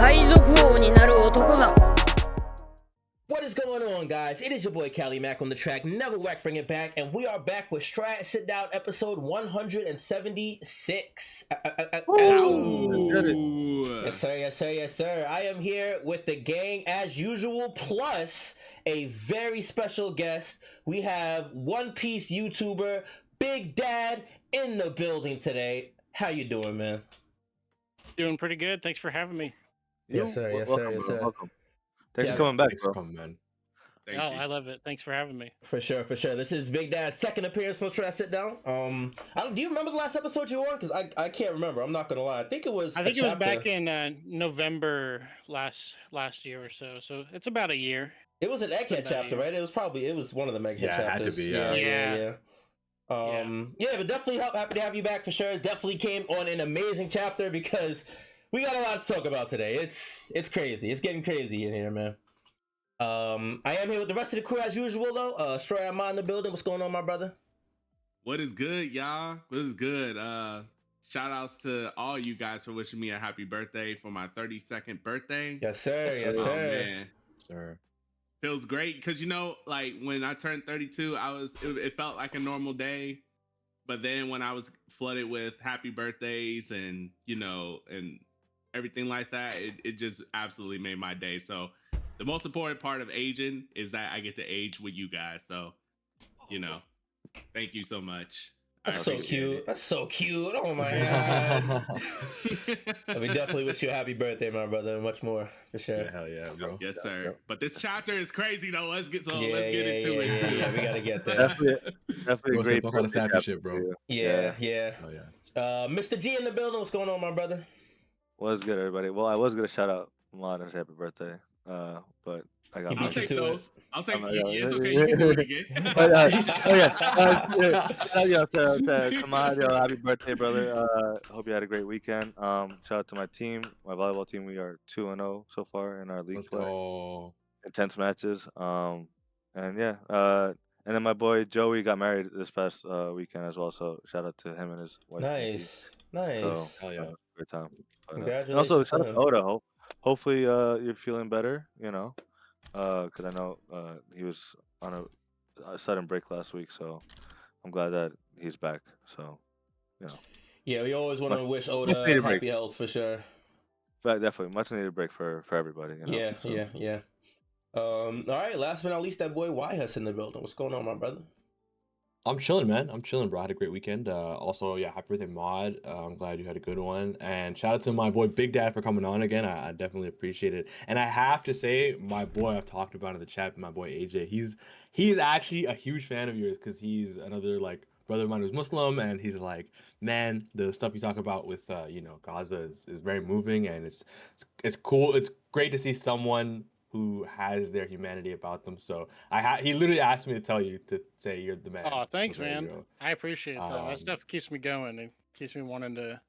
海賊王になる男だ。 What is going on, guys? It is your boy Cali Mac on the track, never whack, bring it back, and we are back with Strat Sit Down episode 176. Yes, sir, yes, sir, yes, sir. I am here with the gang as usual, plus a very special guest. We have One Piece YouTuber Big Dad in the building today. How you doing, man? Doing pretty good. Thanks for having me. Yes, sir, yes, sir, yes, sir. Welcome. Thanks for coming back, Thanks bro. for coming, man. Oh, I love it. Thanks for having me. For sure, for sure. This is Big Dad's second appearance for Try to Sit Down. Do you remember the last episode you were on? Because I can't remember. I'm not gonna lie. I think it was back in November last year or so. So it's about a year. It was an Egghead chapter, right? It was one of the Egghead chapters. Had to be, yeah. But definitely happy to have you back for sure. It definitely came on an amazing chapter because we got a lot to talk about today. It's crazy. It's getting crazy in here, man. I am here with the rest of the crew as usual, though. Stroy, I'm in the building. What's going on, my brother? What is good, y'all? What is good? Shout outs to all you guys for wishing me a happy birthday for my 32nd birthday. Yes, sir. Yes, sir. Man. Sir. Feels great because, like when I turned 32, it felt like a normal day. But then when I was flooded with happy birthdays and, and everything like that, it just absolutely made my day. So the most important part of aging is that I get to age with you guys. So, thank you so much. That's so cute. That's so cute. Oh my god. We definitely wish you a happy birthday, my brother, and much more for sure. Yeah, hell yeah, bro. Yes, sir. Yep. But this chapter is crazy though. Let's get into it. Yeah, we gotta get there. Definitely a great part of the shit, bro. Yeah. Oh yeah. Mr. G in the building. What's going on, my brother? What's good, everybody? Well, I was gonna shout out Ahmad and say happy birthday, but I got. I'll take those. I'll take. It's okay. You can do it again. To Ahmad, happy birthday, brother. Hope you had a great weekend. Shout out to my team, my volleyball team. We are 2-0 so far in our league play. Intense matches. And then my boy Joey got married this past weekend as well. So shout out to him and his wife. Nice. So, hell yeah. great time. But, Congratulations. and also shout out to Oda. Hopefully you're feeling better. Because I know he was on a sudden break last week, so I'm glad that he's back. So, Yeah, we always want to wish Oda happy health for sure. But definitely, much needed break for everybody. Yeah. All right, last but not least, that boy huss in the building. What's going on, my brother? I'm chilling, man. I'm chilling, bro. I had a great weekend. Also, happy birthday, Mod. I'm glad you had a good one. And shout out to my boy Big Dad for coming on again. I definitely appreciate it. And I have to say, my boy I've talked about in the chat, my boy AJ, he's actually a huge fan of yours because he's another brother of mine who's Muslim, and he's like, man, the stuff you talk about with Gaza is very moving, and it's cool. It's great to see someone who has their humanity about them. So he literally asked me to tell you to say you're the man. Oh, thanks, man. I appreciate that. That stuff keeps me going and keeps me wanting to,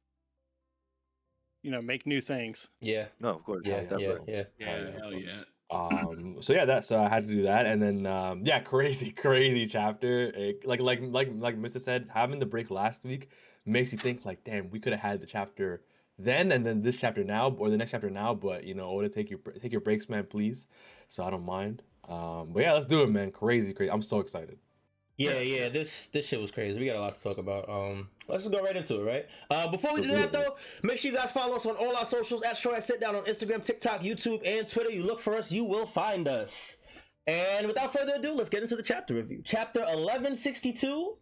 make new things. Yeah. No, of course. Yeah. Hell yeah. So I had to do that, and then crazy chapter. Like Mr. said, having the break last week makes you think like, damn, we could have had the chapter then and then this chapter now or the next chapter now, but Oda, take your breaks, man, please. So I don't mind. But yeah, let's do it, man. Crazy. I'm so excited. Yeah. This shit was crazy. We got a lot to talk about. Let's just go right into it, right? Before we do that though, make sure you guys follow us on all our socials at Troy Sit Down on Instagram, TikTok, YouTube, and Twitter. You look for us, you will find us. And without further ado, let's get into the chapter review. Chapter 1162,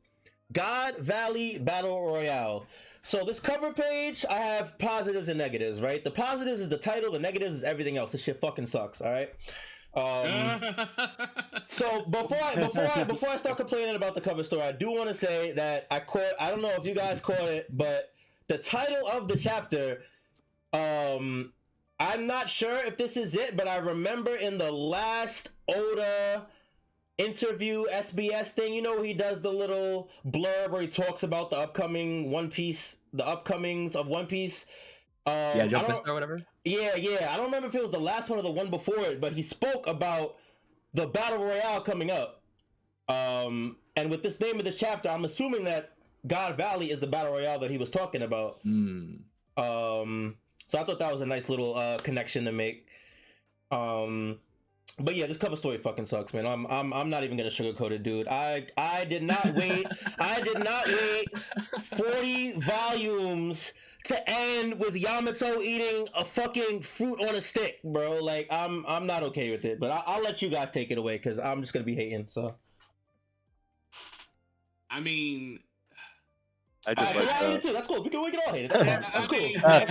God Valley Battle Royale. So this cover page, I have positives and negatives, right? The positives is the title, the negatives is everything else. This shit fucking sucks, all right? So before I start complaining about the cover story, I do want to say that I don't know if you guys caught it, but the title of the chapter, I'm not sure if this is it, but I remember in the last Oda interview SBS thing, where he does the little blurb where he talks about the upcomings of One Piece. Jump Fist or whatever. Yeah. I don't remember if it was the last one or the one before it, but he spoke about the Battle Royale coming up. And with this name of this chapter, I'm assuming that God Valley is the Battle Royale that he was talking about. So I thought that was a nice little connection to make. But yeah, this cover story fucking sucks, man. I'm not even gonna sugarcoat it, dude. I did not wait. I did not wait 40 volumes to end with Yamato eating a fucking fruit on a stick, bro. Like I'm not okay with it. But I'll let you guys take it away because I'm just gonna be hating. So I mean, I just so like. y'all hate it too. That's cool. We can all hate it. That's fine. That's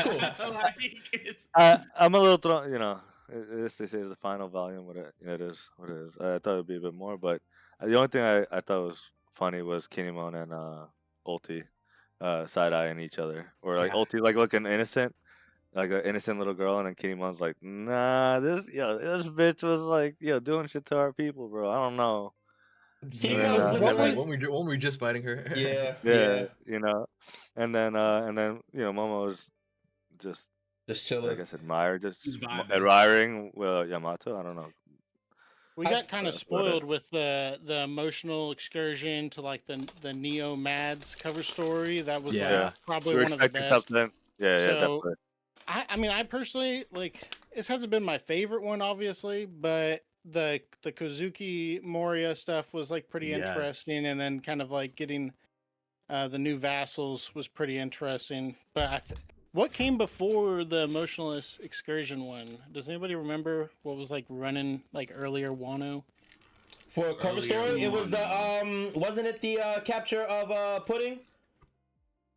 cool. That's cool. like, it's, I'm a little thrown. You know, they say it's the final volume. What it is, what it is. I thought it'd be a bit more, but the only thing I thought was funny was Kinemon and Ulti side eyeing each other, or like Yeah. Ulti like looking innocent, like an innocent little girl, and then Kinemon's like, nah, this bitch was like doing shit to our people, bro. I don't know. Kinemon's then, looking like when we just fighting her. yeah, Yeah, and then Momo was just chilling. like I said, admired, He's just vibing. admiring Yamato. I don't know. We got kind of but, spoiled with the emotional excursion to like the Neo Mads cover story. That was Yeah. like probably We were one of the expecting best. something. Yeah, So, definitely. I mean, I personally like this hasn't been my favorite one, obviously, but the Kozuki Moria stuff was like pretty interesting, Yes. and then kind of like getting the new vassals was pretty interesting. But what came before the emotionless excursion one? Does anybody remember what was like running like earlier Wano? For a cover Earlier story, it was on. the wasn't it the capture of Pudding?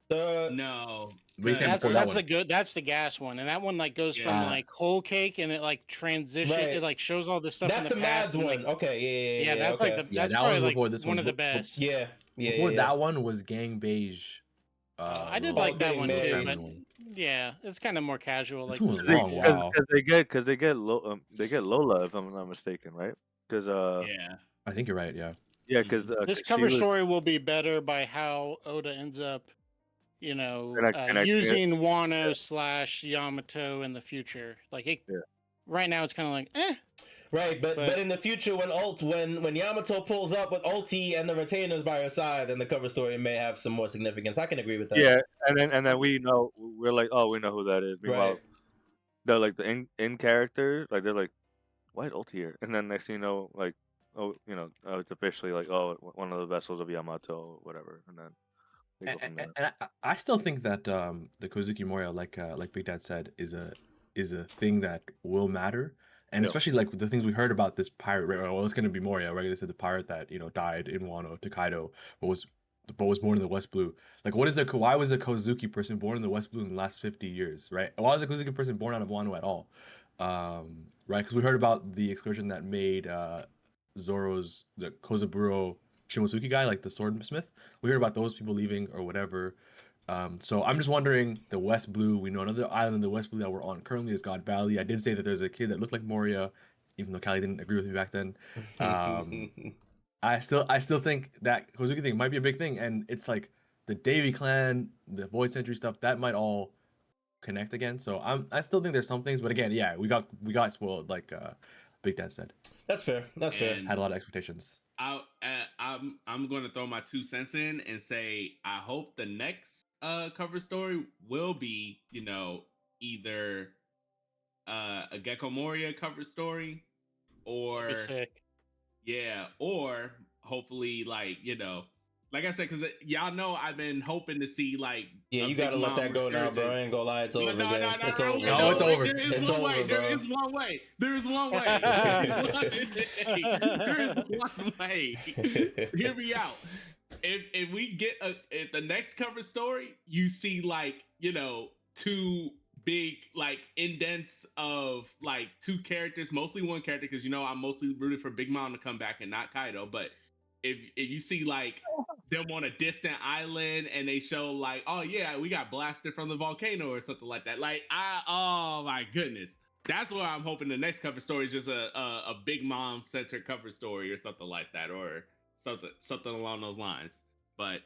The no. We said That's before that that's one. the good. That's the gas one, and that one like goes from Yeah. like whole cake, and it like transition. Right. It like shows all this stuff that's in the the past. Mads and, one. like, Okay, yeah, that's okay. like the Yeah, that's that probably was like before this one one. of the But best. yeah. before that one was Gang Beige. I did little like that getting one married. too, but one. yeah, it's kind of more casual. This Like one was the long. prequel. Wow. Because they get Lola, if I'm not mistaken, right? Because Yeah. I think you're right. Yeah. Mhm. This she cover was story will be better by how Oda ends up, connecting it. using Wano / Yamato in the future. Like it, Yeah. right now, it's kind of like, eh. Right, but But- in the future when Yamato pulls up with Ulti and the retainers by her side, then the cover story may have some more significance. I can agree with that. Yeah, and then we're like, oh, we know who that is. Meanwhile, Right. they're like the in character, like they're like, why is Ulti here? And then next thing you know, like, oh, it's officially like, oh, one of the vessels of Yamato, whatever, and then they go from there. And I still think that the Kozuki Moria, like Big Dad said, is a thing that will matter, and Yeah. especially like the things we heard about this pirate. Well, it's going to be Moria, right? They said the pirate that died in Wano to Kaido, but was born in the West Blue. Like, why was a Kozuki person born in the West Blue in the last 50 years, right? Why was a Kozuki person born out of Wano at all, right? Because we heard about the excursion that made Zoro's the Kozaburo Shimosuke guy, like the swordsmith. We heard about those people leaving or whatever. So I'm just wondering, the West Blue, we know another island in the West Blue that we're on currently is God Valley. I did say that there's a kid that looked like Moria, even though Callie didn't agree with me back then. I still think that Kozuki thing might be a big thing, and it's like the Davy clan, the Void Century stuff, that might all connect again. So I still think there's some things, but again, yeah, we got spoiled, like Big Dad said. That's fair. That's fair. And Had a lot of expectations. I'm going to throw my 2 cents in and say I hope the next cover story will be either a Gecko Moria cover story or Be sick. yeah, or hopefully like I said, because y'all know I've been hoping to see like Yeah, a you Big gotta let Mom that go now, bro. I resurgence. ain't gonna lie, it's No, over, no, gang. no, no, It's no, over. wait, No, no, it's wait, over. There is It's one over, way. There bro. is one way. There is one way. There is one way. Hear me out. If we get if the next cover story, you see like 2 big like indents of like 2 characters, mostly one character, because I'm mostly rooted for Big Mom to come back and not Kaido. But if you see like them on a distant island and they show like, oh yeah, we got blasted from the volcano or something like that, like oh my goodness, that's where I'm hoping the next cover story is just a Big Mom centered cover story or something like that, or something along those lines. But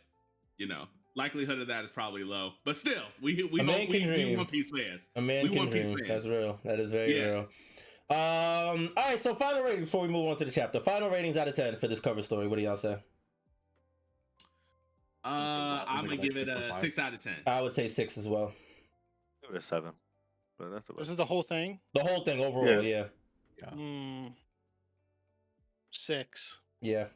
likelihood of that is probably low. But still, we do One Piece fans. A man can dream. That's real. That is very real. All right, so final rating before we move on to the chapter. Final ratings out of 10 for this cover story. What do y'all say? I'm gonna give it a 6 out of 10. I would say 6 as well. Give it a 7. but that's about This it. is the whole thing. The whole thing overall, yeah. Hmm. 6. Yeah.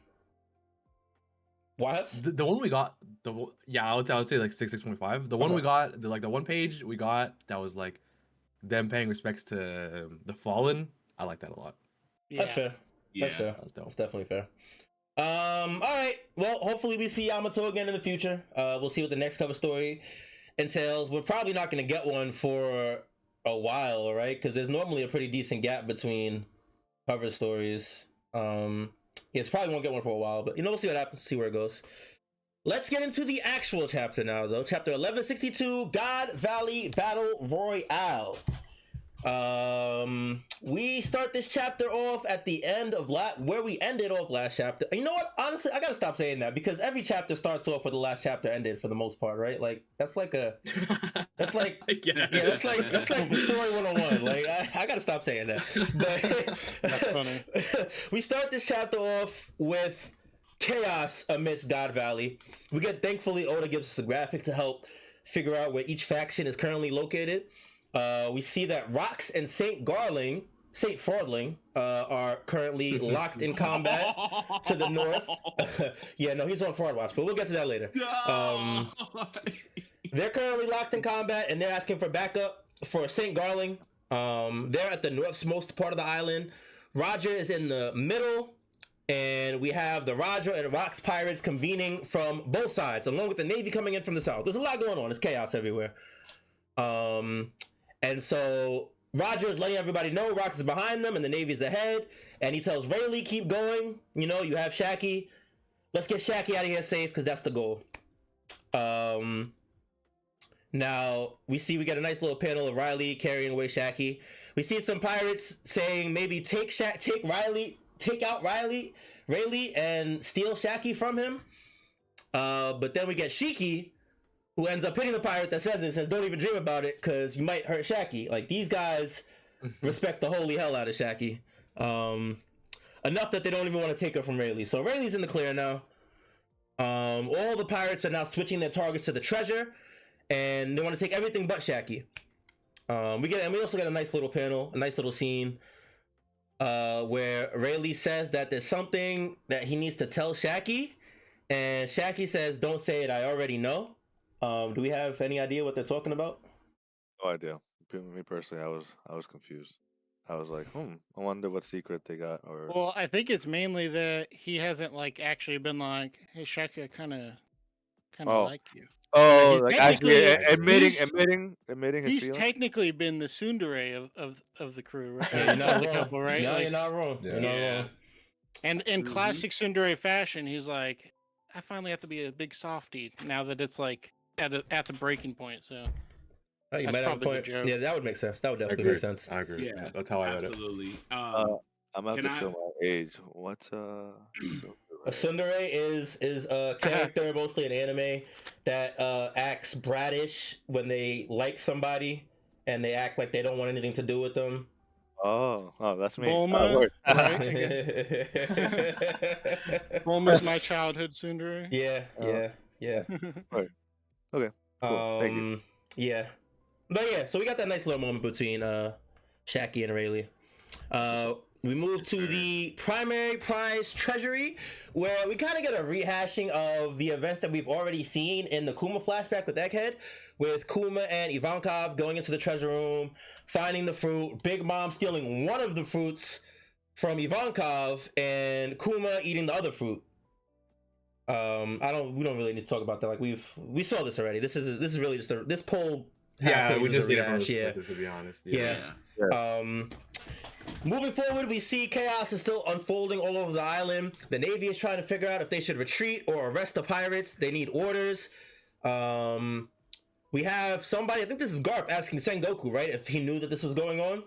Why? The one we got, I would say like 6.5. The one we got, the one page we got that was like them paying respects to the fallen. I like that a lot. Yeah. That's fair. Yeah. That's fair. That's dope. That's definitely fair. All right. Well, hopefully we see Yamato again in the future. We'll see what the next cover story entails. We're probably not going to get one for a while, right? Because there's normally a pretty decent gap between cover stories. It's probably won't get one for a while, but we'll see what happens. See where it goes. Let's get into the actual chapter now, though. Chapter 1162, God Valley Battle Royale. We start this chapter off at the end of where we ended off last chapter. You know what? Honestly, I gotta stop saying that because every chapter starts off where the last chapter ended for the most part, right? Like that's like that's like story 101. Like I gotta stop saying that. But That's funny. we start this chapter off with chaos amidst God Valley. We get, thankfully, Oda gives us a graphic to help figure out where each faction is currently located. We see that Rox and Saint Frodling are currently locked in combat to the north. Yeah, no, he's on forward watch, but we'll get to that later. They're currently locked in combat, and they're asking for backup for Saint Garling. They're at the northmost part of the island. Roger is in the middle, and we have the Roger and Rox pirates convening from both sides, along with the Navy coming in from the south. There's a lot going on. There's chaos everywhere. And so Roger is letting everybody know Rox is behind them and the Navy's ahead. And he tells Rayleigh, keep going. You have Shaki. Let's get Shaki out of here safe because that's the goal. Now we get a nice little panel of Riley carrying away Shaki. We see some pirates saying maybe take out Rayleigh and steal Shaki from him. But then we get Shiki, who ends up hitting the pirate that says it, says, don't even dream about it, because you might hurt Shaki. Like, these guys respect the holy hell out of Shaki. Enough that they don't even want to take her from Rayleigh. So Rayleigh's in the clear now. All the pirates are now switching their targets to the treasure, and they want to take everything but Shaki. We also get a nice little panel, a nice little scene, where Rayleigh says that there's something that he needs to tell Shaki, and Shaki says, don't say it, I already know. Do we have any idea what they're talking about? No idea. Me personally, I was confused. I was like, I wonder what secret they got. Or Well, I think it's mainly that he hasn't actually been like, hey Shaki, I kind of like you. Oh, he's like actually technically- admitting his He's feelings. technically been the tsundere of the crew, right? Yeah, you're not The wrong. couple, right? No, Like, you're not wrong. You're not wrong. and in classic tsundere fashion, he's like, I finally have to be a big softie now that it's like at the breaking point. So Oh, you that's might have a probably the point. joke. Yeah, that would make sense. That would I definitely agree. make sense. I agree. Yeah, That's how I read it. absolutely. I'm gonna have Can to show my age. What's A tsundere is a character mostly in anime that acts bratish when they like somebody and they act like they don't want anything to do with them. Oh, that's me. Bulma, right? Yeah, Bulma's my childhood tsundere. yeah. Right. Okay. Cool. Thank you. Yeah. But yeah, so we got that nice little moment between Shaki and Rayleigh. We move to the primary prize treasury, where we kind of get a rehashing of the events that we've already seen in the Kuma flashback with Egghead, with Kuma and Ivankov going into the treasure room, finding the fruit, Big Mom stealing one of the fruits from Ivankov, and Kuma eating the other fruit. We don't really need to talk about that. Like we saw this already. This is really just this poll. Yeah, we just need need to be honest. Yeah. Moving forward, we see chaos is still unfolding all over the island. The Navy is trying to figure out if they should retreat or arrest the pirates. They need orders. We have somebody, I think this is Garp, asking Sengoku, right, if he knew that this was going on.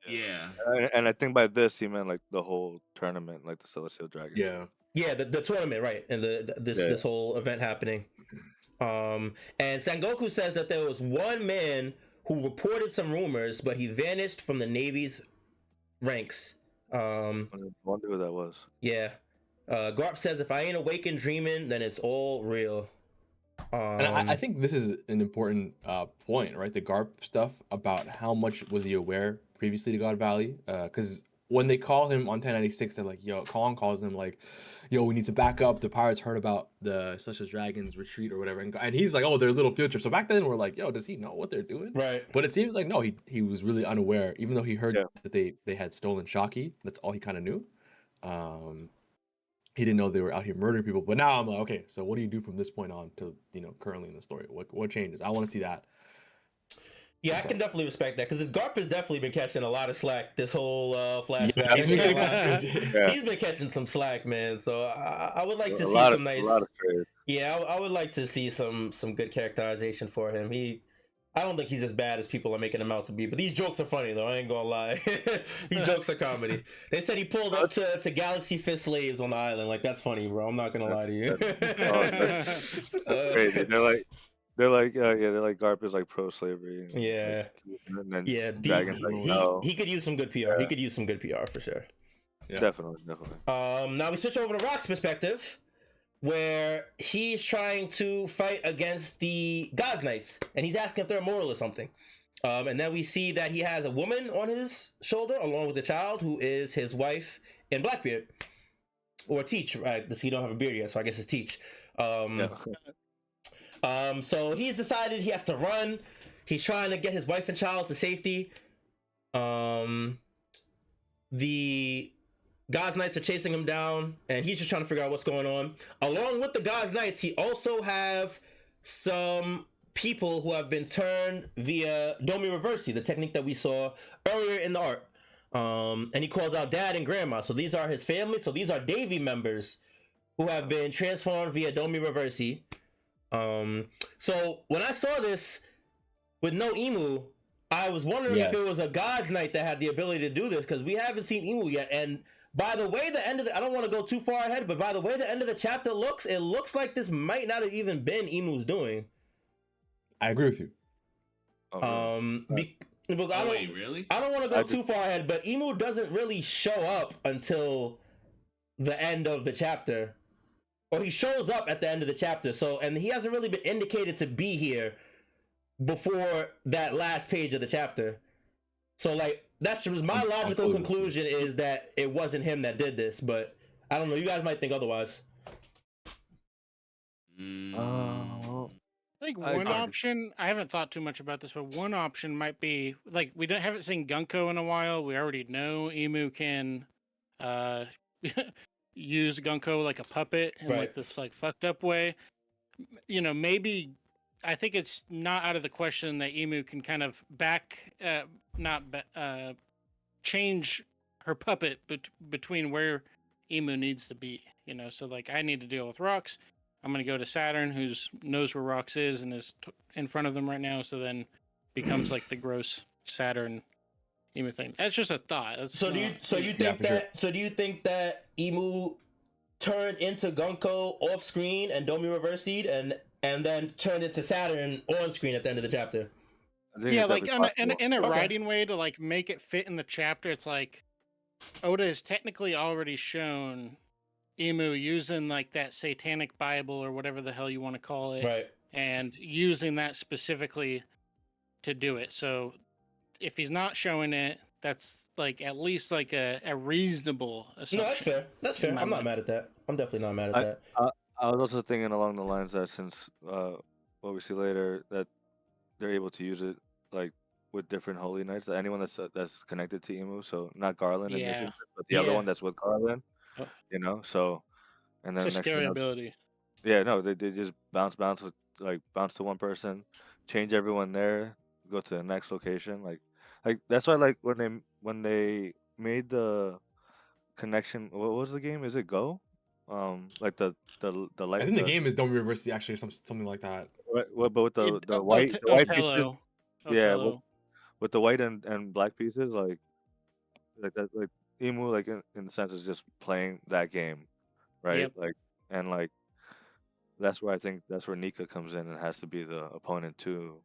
Yeah. And I think by this he meant like the whole tournament, like the Celestial Dragon. Yeah, the tournament, right, and this whole event happening. And Sengoku says that there was one man who reported some rumors, but he vanished from the Navy's ranks. I wonder who that was. Yeah. Garp says, if I ain't awake and dreaming, then it's all real. And I Um, think this is an important point, right? The Garp stuff about how much was he aware previously to God Valley? Because when they call him on 1096, they're like, yo, Kong calls him like, yo, we need to back up. The pirates heard about the Such as Dragons retreat or whatever. And he's like, oh, they're little field trips. So back then we're like, yo, does he know what they're doing? right. But it seems like, no, he was really unaware, even though he heard Yeah. that they had stolen Shocky. That's all he kind of knew. He didn't know they were out here murdering people. But now I'm like, okay, so what do you do from this point on to currently in the story? What changes? I want to see that. Yeah, I can definitely respect that because Garp has definitely been catching a lot of slack this whole flashback. Yeah, He's he's been been catching Yeah. he's been catching some slack, man. So I would like to A see lot some of nice. a lot of trades. Yeah, I would like to see some good characterization for him. I don't think he's as bad as people are making him out to be, but these jokes are funny though. I ain't gonna lie, these jokes are comedy. They said he pulled up to Galaxy Fist slaves on the island. Like that's funny, bro. I'm not gonna lie to you. That's crazy. They're like Garp is like pro slavery. Yeah. And then Yeah, Dragon's like no. he could use some good PR. Yeah. He could use some good PR for sure. Yeah. Definitely. Now we switch over to Rock's perspective, where he's trying to fight against the God's Knights, and he's asking if they're immortal or something. And then we see that he has a woman on his shoulder, along with a child who is his wife in Blackbeard, or Teach, right? Because he don't have a beard yet, so I guess it's Teach. So he's decided he has to run. He's trying to get his wife and child to safety. The God's Knights are chasing him down, and he's just trying to figure out what's going on. Along with the God's Knights, he also have some people who have been turned via Domi Reversi, the technique that we saw earlier in the art. And he calls out Dad and Grandma. So these are his family. So these are Davy members who have been transformed via Domi Reversi. So when I saw this with no Emu, I was wondering if it was a God's Knight that had the ability to do this, because we haven't seen Emu yet. And by the way the end of I don't want to go too far ahead, but by the way the end of the chapter looks, it looks like this might not have even been Emu's doing. I agree with you. Wait, really? I don't want to go too far ahead, but Emu doesn't really show up until the end of the chapter. Or he shows up at the end of the chapter, and he hasn't really been indicated to be here before that last page of the chapter. So like that's just my logical conclusion is that it wasn't him that did this, but I don't know. You guys might think otherwise. I think one option, I haven't thought too much about this, but one option might be like we haven't seen Gunko in a while. We already know Emu can use Gunko like a puppet in like this like fucked up way. Maybe I think it's not out of the question that Emu can kind of change her puppet between where Emu needs to be. So like I need to deal with Rocks. I'm going to go to Saturn, who knows where Rocks is and is in front of them right now. So then becomes like the gross Saturn Emu thing. That's just a thought. Do you think that Emu turned into Gunko off screen and Domi reversied and then turned into Saturn on screen at the end of the chapter? Yeah, like in a writing way to like make it fit in the chapter. It's like Oda has technically already shown Emu using like that satanic Bible or whatever the hell you want to call it, right? And using that specifically to do it. So if he's not showing it, that's like at least like a reasonable assumption. No, that's fair. That's fair. I'm not mad at that. I'm definitely not mad at that. I was also thinking along the lines that since what we see later, that they're able to use it like with different holy knights. That anyone that's connected to Emu, so not Garland in this instance, but the other one that's with Garland. So and then it's a next scary ability. Yeah, no, they just bounce to one person, change everyone there, go to the next location. Like that's why like when they made the connection. What was the game? Is it Go? Like the light. I think the game is Don't Reverse actually, something like that. But with the white pieces. Yeah, with the white and black pieces, like that, like Emu, like in the sense is just playing that game, right? Yep. Like and like that's where I think that's where Nika comes in and has to be the opponent to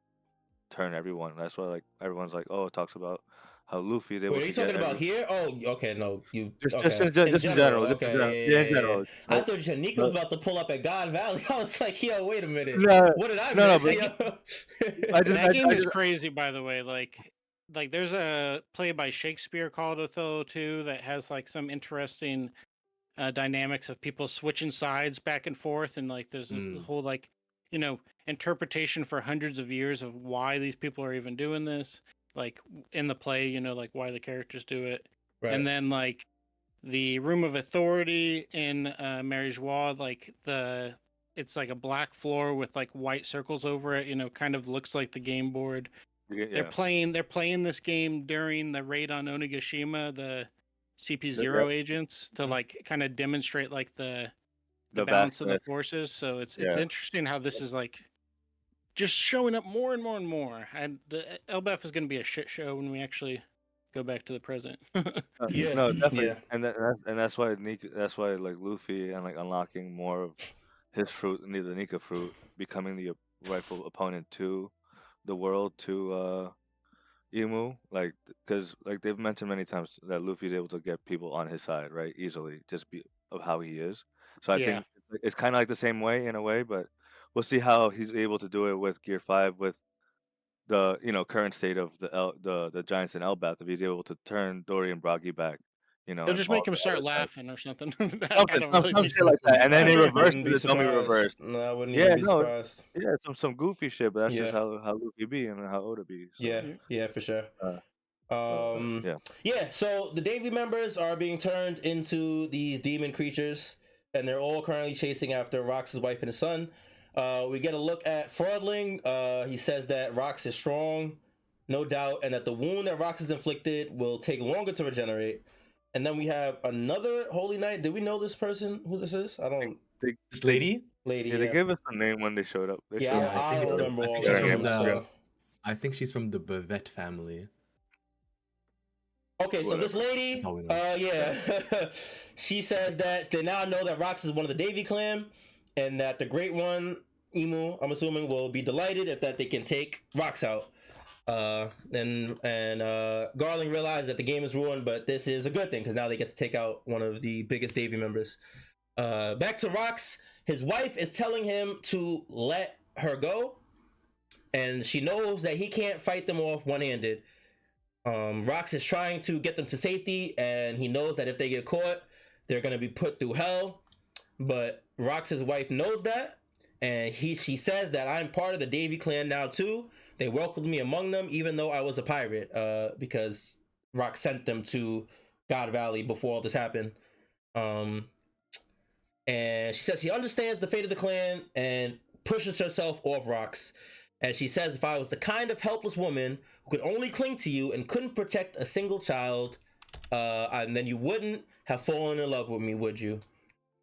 turn everyone. That's why like everyone's like, oh, it talks about how Luffy is able Wait, are to you get talking about every here? Oh, okay, no, you just okay. just in general, Okay, yeah, in yeah. general. I But, thought you said Nico was but about to pull up at God Valley. I was like, yo, wait a minute. no, What did I no, miss? but Yo? That game I is just crazy, by the way. Like there's a play by Shakespeare called Othello 2 that has like some interesting dynamics of people switching sides back and forth, and like there's this whole like interpretation for hundreds of years of why these people are even doing this, like in the play, like why the characters do it, Right. and then like the Room of Authority in Mary Joie, like it's like a black floor with like white circles over it, kind of looks like the game board. They're yeah. playing this game during the raid on Onigashima, the CP0 Yeah. agents, to like kind of demonstrate like the The balance of the vastness. forces. So it's Yeah. interesting how this is like just showing up more and more and more. And the LBF is going to be a shit show when we actually go back to the present. Yeah, No, definitely, yeah. and that's why that's why like Luffy and like unlocking more of his fruit, the Nika fruit, becoming the rightful opponent to the world, to Emu, like because like they've mentioned many times that Luffy's able to get people on his side, right, easily, just be of how he is. So I Yeah. think it's kind of like the same way in a way, but we'll see how he's able to do it with Gear 5 with the current state of the Giants and Elbath, if he's able to turn Dory and Broggy back, They'll and just all make him the start other guys. laughing or something. I Something, don't some, really some think. shit like that, and then they I reverse wouldn't be the dummy reverse. surprised. No, I wouldn't even Yeah, be no, surprised. yeah, some goofy shit, but that's just Yeah, how Luffy be and how Oda be. yeah, So, yeah, for sure. yeah, Yeah, so the Davy members are being turned into these demon creatures, and they're all currently chasing after Rox's wife and his son. We get a look at Fraudling. He says that Rox is strong, no doubt, and that the wound that Rox has inflicted will take longer to regenerate. And then we have another Holy Knight. Do we know this person, who this is? I don't. This lady? Lady, yeah, they yeah. gave us a name when they showed up. They Yeah, showed Yeah, up. I I think it's don't the. remember I all think of she's Got her from them, name on the. screen. so. I think she's from the Bavette family. Okay, so this Whatever. lady, That's all we know. yeah, she says that they now know that Rox is one of the Davy clan, and that the Great One, Emu, I'm assuming, will be delighted if that they can take Rox out. And Garling realized that the game is ruined, but this is a good thing because now they get to take out one of the biggest Davy members. Back to Rox, his wife is telling him to let her go, and she knows that he can't fight them off one-handed. Rox is trying to get them to safety, and he knows that if they get caught, they're gonna be put through hell. But Rox's wife knows that, and she says that I'm part of the Davy clan now too. They welcomed me among them, even though I was a pirate, because Rox sent them to God Valley before all this happened. And she says she understands the fate of the clan and pushes herself off Rox. And she says, if I was the kind of helpless woman who could only cling to you and couldn't protect a single child, and then you wouldn't have fallen in love with me, would you?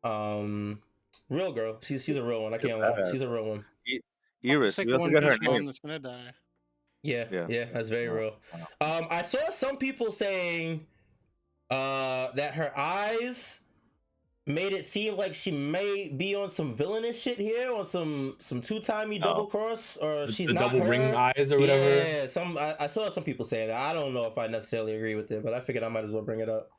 Real girl. She's a real one. I can't lie. She's a real one. Iris, It's like we a also One got her Piece mom name. that's gonna die. Yeah, Yeah. yeah, that's very real. I saw some people saying that her eyes made it seem like she may be on some villainous shit here, on some two-timey double cross, or she's The not double her. ring eyes or whatever. Yeah, I saw some people saying that. I don't know if I necessarily agree with it, but I figured I might as well bring it up.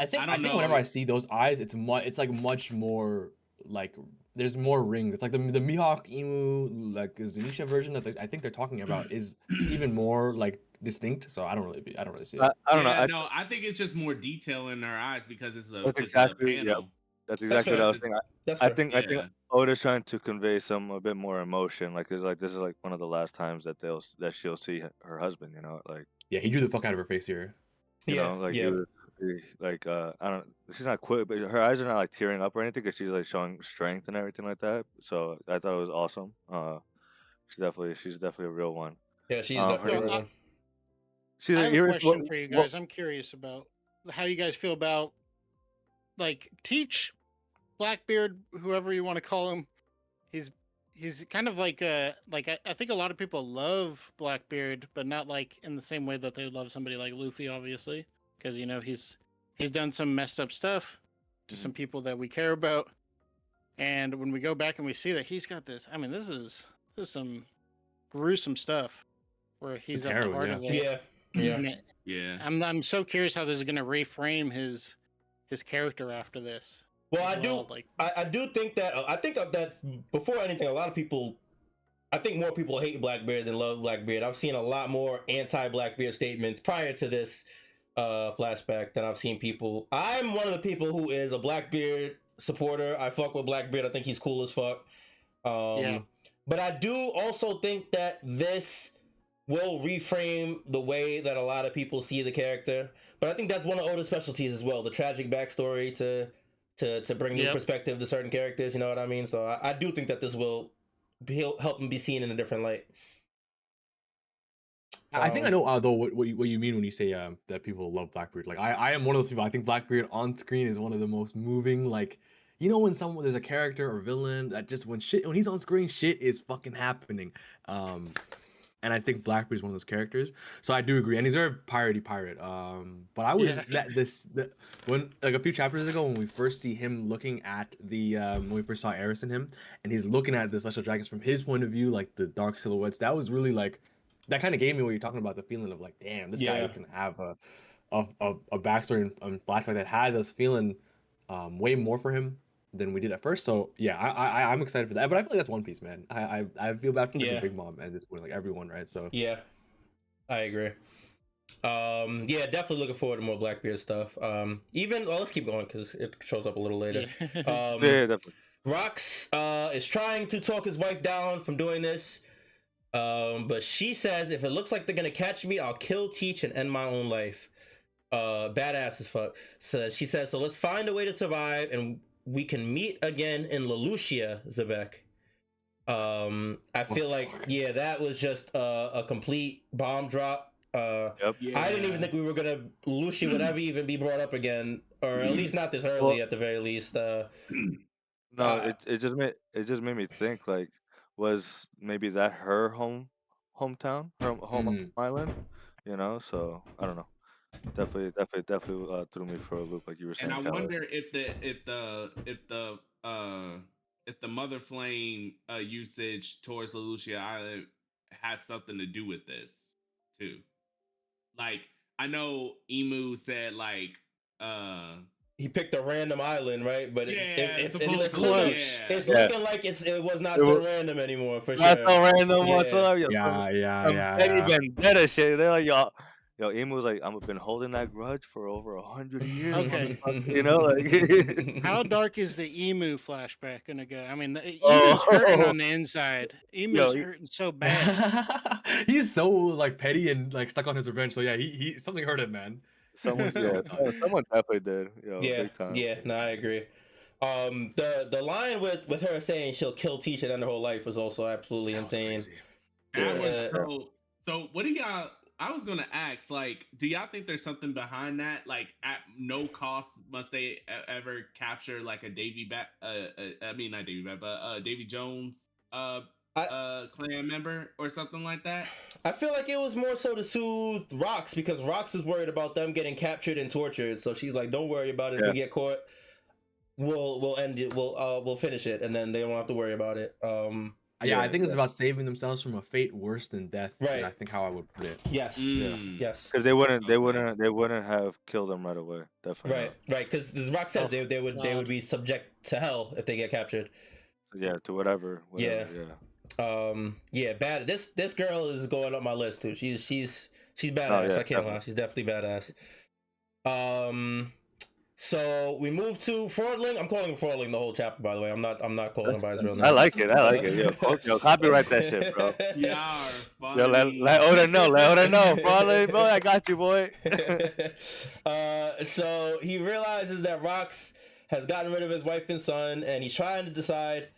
I think don't know. whenever I see those eyes, it's like much more like there's more rings. It's like the Mihawk Emu like Zunisha version that I think they're talking about is even more like distinct. So I don't really see it. I don't know. Yeah, no, I think it's just more detail in her eyes because it's a That's it's a exactly panel. That's That's exactly what fair. I was thinking. That's I fair. think Yeah. Oda's trying to convey a bit more emotion. Like it's like this is like one of the last times that she'll see her husband. Like Yeah, he drew the fuck out of her face here. Yeah, like yeah. like I don't. She's not quick, but her eyes are not like tearing up or anything because she's like showing strength and everything like that. So I thought it was awesome. She's definitely a real one. Yeah, she's definitely a So real one. She's I have a Iris, question for you guys. I'm curious about how you guys feel about like Teach, Blackbeard, whoever you want to call him. He's kind of like I think a lot of people love Blackbeard, but not like in the same way that they love somebody like Luffy, obviously, because he's done some messed up stuff to some people that we care about. And when we go back and we see that he's got this, I mean, this is some gruesome stuff where he's It's at the harrowing, heart yeah. of it. Yeah, Yeah. Yeah. I'm so curious how this is gonna reframe his character after this. Well, as I do. Like, I do think that before anything, a lot of people. I think more people hate Blackbeard than love Blackbeard. I've seen a lot more anti-Blackbeard statements prior to this flashback than I've seen people. I'm one of the people who is a Blackbeard supporter. I fuck with Blackbeard. I think he's cool as fuck. Yeah. But I do also think that this will reframe the way that a lot of people see the character. But I think that's one of Oda's specialties as well, the tragic backstory to bring new perspective to certain characters. You know what I mean? So I do think that this will help him be seen in a different light. I think I know though what you mean when you say that people love Blackbeard. Like I am one of those people. I think Blackbeard on screen is one of the most moving. Like, you know, when there's a character or villain that just when he's on screen, shit is fucking happening. And I think Blackbeard is one of those characters. So I do agree, and he's a very piratey pirate. But I was when like a few chapters ago when we first see him looking at the when we first saw Eris in him, and he's looking at the celestial dragons from his point of view, like the dark silhouettes. That was really like. That kind of gave me what you're talking about, the feeling of like, damn, this guy can have a backstory and flashback that has us feeling way more for him than we did at first. So yeah, I'm excited for that. But I feel like that's One Piece, man. I feel bad for the Big Mom at this point, like everyone, right? So yeah, I agree. Yeah, definitely looking forward to more Blackbeard stuff. Let's keep going because it shows up a little later. Yeah, definitely. Rox is trying to talk his wife down from doing this. But she says if it looks like they're gonna catch me, I'll kill, teach, and end my own life. Badass as fuck. So she says, so let's find a way to survive and we can meet again in Lelouchia, Zebek. I feel like that was just a complete bomb drop. I didn't even think Lelouchia would ever even be brought up again, or at least not this early at the very least. No, it just made me think like, was maybe that her hometown, her home island, you know? So I don't know. Definitely threw me for a loop, like you were saying. And I Khaled. wonder if the Mother Flame usage towards Lelouchia Island has something to do with this too. Like, I know Emu said like he picked a random island, right? But it's close. It's looking like it was not so random anymore for sure. Not so random whatsoever. Yeah. Petty vendetta shit. They're like, yo, Emu's like, I've been holding that grudge for over 100 years. Okay. You know, like how dark is the Emu flashback gonna go? I mean, Emu's hurting on the inside. Emu's hurting so bad. He's so like petty and like stuck on his revenge. So yeah, he something hurt him, man. Someone definitely did. Yo, big time. Yeah, no, I agree. The line with her saying she'll kill, teach, and end her whole life was also absolutely insane. That was so. What do y'all? I was gonna ask, like, do y'all think there's something behind that? Like, at no cost must they ever capture like a Davy Jones clan member or something like that? I feel like it was more so to soothe Rox because Rox was worried about them getting captured and tortured. So she's like, "Don't worry about it. If we get caught, we'll end it. We'll finish it, and then they won't have to worry about it." I think it's about saving themselves from a fate worse than death. Right. I think how I would put it. Yes. Yes. Because they wouldn't have killed them right away. Definitely. Right. Because Rox says they would be subject to hell if they get captured. Yeah. To whatever. Yeah. Bad. This girl is going up my list too. She's badass. I can't lie. She's definitely badass. So we move to Fraudling. I'm calling him Fraudling the whole chapter, by the way. I'm not calling him by his real name. I like it. Yo, copyright that shit, bro. Yeah. Yo, let Oda know. Fraudling, bro. I got you, boy. So he realizes that Rox has gotten rid of his wife and son, and he's trying to decide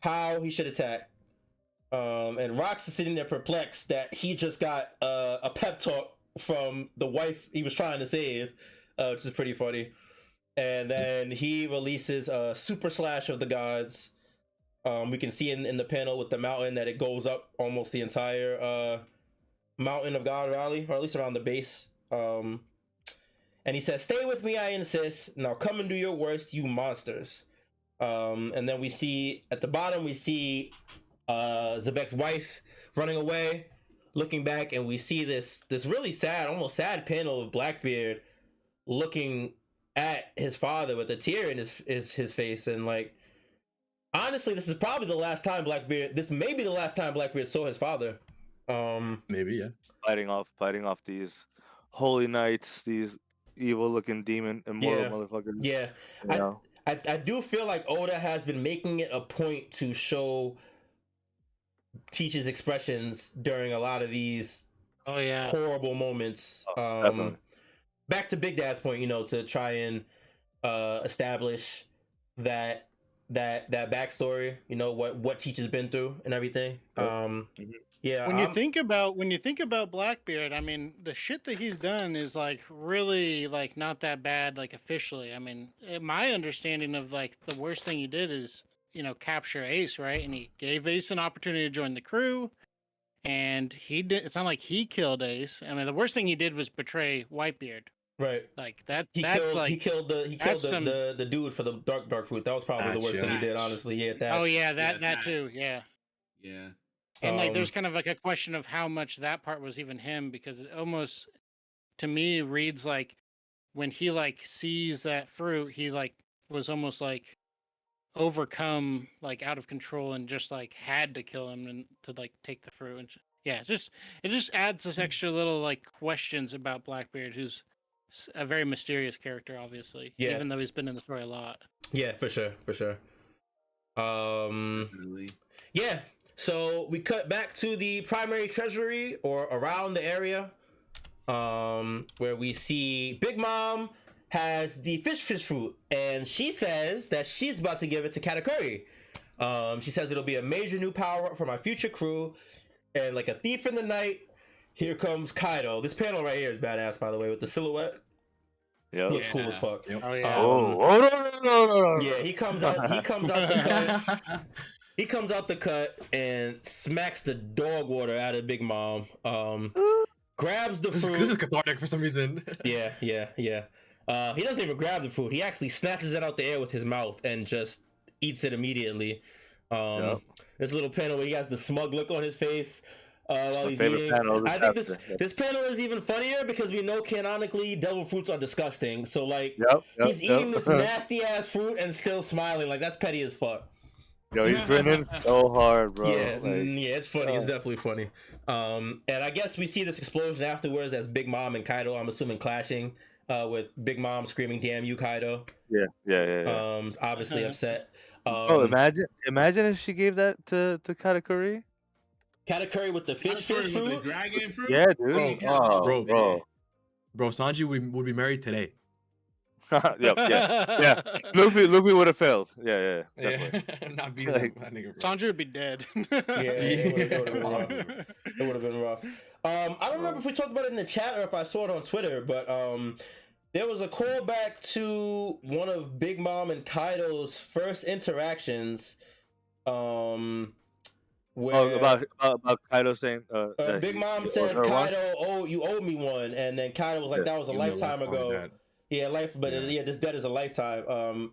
how he should attack. And Rox is sitting there perplexed that he just got a pep talk from the wife he was trying to save, which is pretty funny. And then he releases a super slash of the gods. We can see in the panel with the mountain that it goes up almost the entire mountain of God Valley, or at least around the base. And he says, "Stay with me, I insist. Now come and do your worst, you monsters." And then we see at the bottom, we see Zebek's wife running away. looking back and we see this really sad, almost sad panel of Blackbeard looking at his father with a tear in his face, and like honestly, this is probably the last time Blackbeard. This may be the last time Blackbeard saw his father. Maybe, yeah. Fighting off these holy knights, these evil looking demon immortal Yeah, motherfuckers. yeah. You know? I do feel like Oda has been making it a point to show Teach's expressions during a lot of these horrible moments. Definitely. Back to Big Dad's point, to try and establish that backstory, what Teach has been through and everything. Yeah. When you think about Blackbeard, I mean, the shit that he's done is like really like not that bad, like officially. I mean, my understanding of like the worst thing he did is, capture Ace, right? And he gave Ace an opportunity to join the crew, and he did. It's not like he killed Ace. I mean, the worst thing he did was betray Whitebeard. Right. Like that. He killed the dude for the dark fruit. That was probably the worst thing he did, honestly. Yeah. That too. Yeah. Yeah. And like, there's kind of like a question of how much that part was even him, because it almost, to me, reads like when he like sees that fruit, he like was almost like overcome, like out of control, and just like had to kill him and to like take the fruit. And yeah, it just adds this extra little like questions about Blackbeard, who's a very mysterious character, obviously. Yeah. Even though he's been in the story a lot. Yeah, for sure. Yeah. So we cut back to the primary treasury, or around the area, where we see Big Mom has the fish fruit, and she says that she's about to give it to Katakuri. She says it'll be a major new power up for my future crew, and like a thief in the night, here comes Kaido. This panel right here is badass, by the way, with the silhouette. Yeah, looks cool as fuck. Yep. Oh yeah. No. Yeah, he comes out the cut. He comes out the cut and smacks the dog water out of Big Mom. Grabs the fruit. This is cathartic for some reason. Yeah. He doesn't even grab the fruit. He actually snatches it out the air with his mouth and just eats it immediately. This little panel where he has the smug look on his face while he's eating. I think this panel is even funnier because we know canonically devil fruits are disgusting. So like, he's eating this nasty ass fruit and still smiling. Like, that's petty as fuck. Yo, he's grinning so hard, bro. Yeah, it's funny. It's definitely funny. And I guess we see this explosion afterwards as Big Mom and Kaido, I'm assuming, clashing, with Big Mom screaming, "Damn you, Kaido!" Yeah. Obviously upset. Oh, imagine if she gave that to Katakuri. Katakuri with the fish fruit. With the dragon fruit. Yeah, dude. Bro, Sanji would be married today. Yeah. Luffy would have failed. Yeah. Not beating that nigga, bro. Sanji would be dead. It would have been rough. I don't remember if we talked about it in the chat or if I saw it on Twitter, but there was a callback to one of Big Mom and Kaido's first interactions. Where about Kaido saying Big Mom said, "Kaido, you owe me one," and then Kaido was like, "That was a lifetime ago." This debt is a lifetime.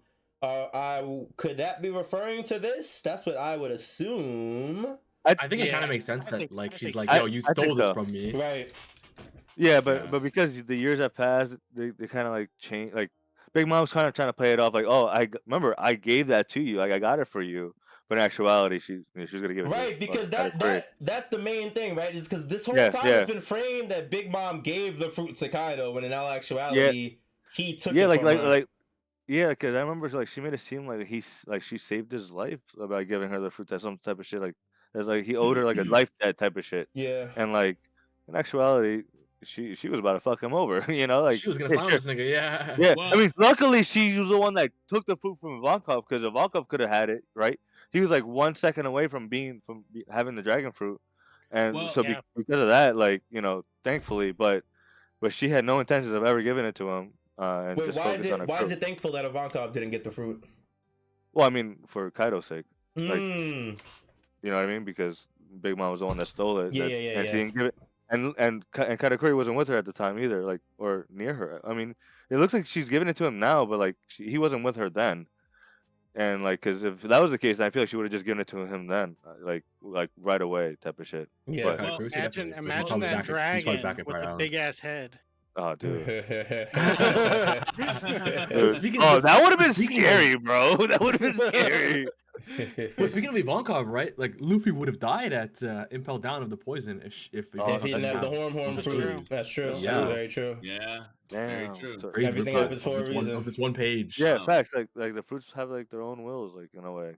Could that be referring to this? That's what I would assume. I think it kind of makes sense that like he's like, "Yo, you stole this from me." Right. Yeah, but because the years have passed, they kind of like change. Like Big Mom's kind of trying to play it off like, "Oh, I gave that to you. Like I got it for you." But in actuality, she's gonna give it right, to because that's the main thing, right? Is because this whole time it's been framed that Big Mom gave the fruit to Kaido, when in all actuality he took it from her. Because I remember like she made it seem like she saved his life by giving her the fruit, that some type of shit, like it's like he owed her like a life debt type of shit. Yeah, and like in actuality, she was about to fuck him over, like she was gonna slam this nigga. Yeah. Well, I mean, luckily she was the one that took the fruit from Ivankov, because Ivankov could have had it, right? He was like 1 second away from having the dragon fruit, and because of that, like thankfully, but she had no intentions of ever giving it to him. And wait, why is it thankful that Ivankov didn't get the fruit? Well, I mean, for Kaido's sake, like, you know what I mean, because Big Mom was the one that stole it. And she didn't give it, and Katakuri wasn't with her at the time either, like, or near her. I mean, it looks like she's giving it to him now, but like he wasn't with her then. And like, cause if that was the case, I feel like she would have just given it to him then, like right away, type of shit. Yeah. But Well, Imagine that dragon with the big ass head. oh, dude. Dude. Speaking Oh, of- that would have been speaking scary, bro. That would have been scary. Well, speaking of Ivankov, right? Like Luffy would have died at Impel Down of the poison if If he didn't have the horn That's fruit. true. That's true. Yeah. That's very true. Yeah. Damn. Very true. So- Crazy Everything report happens for a reason. of this one page. yeah, Um, facts. Like the fruits have like their own wills, like in a way.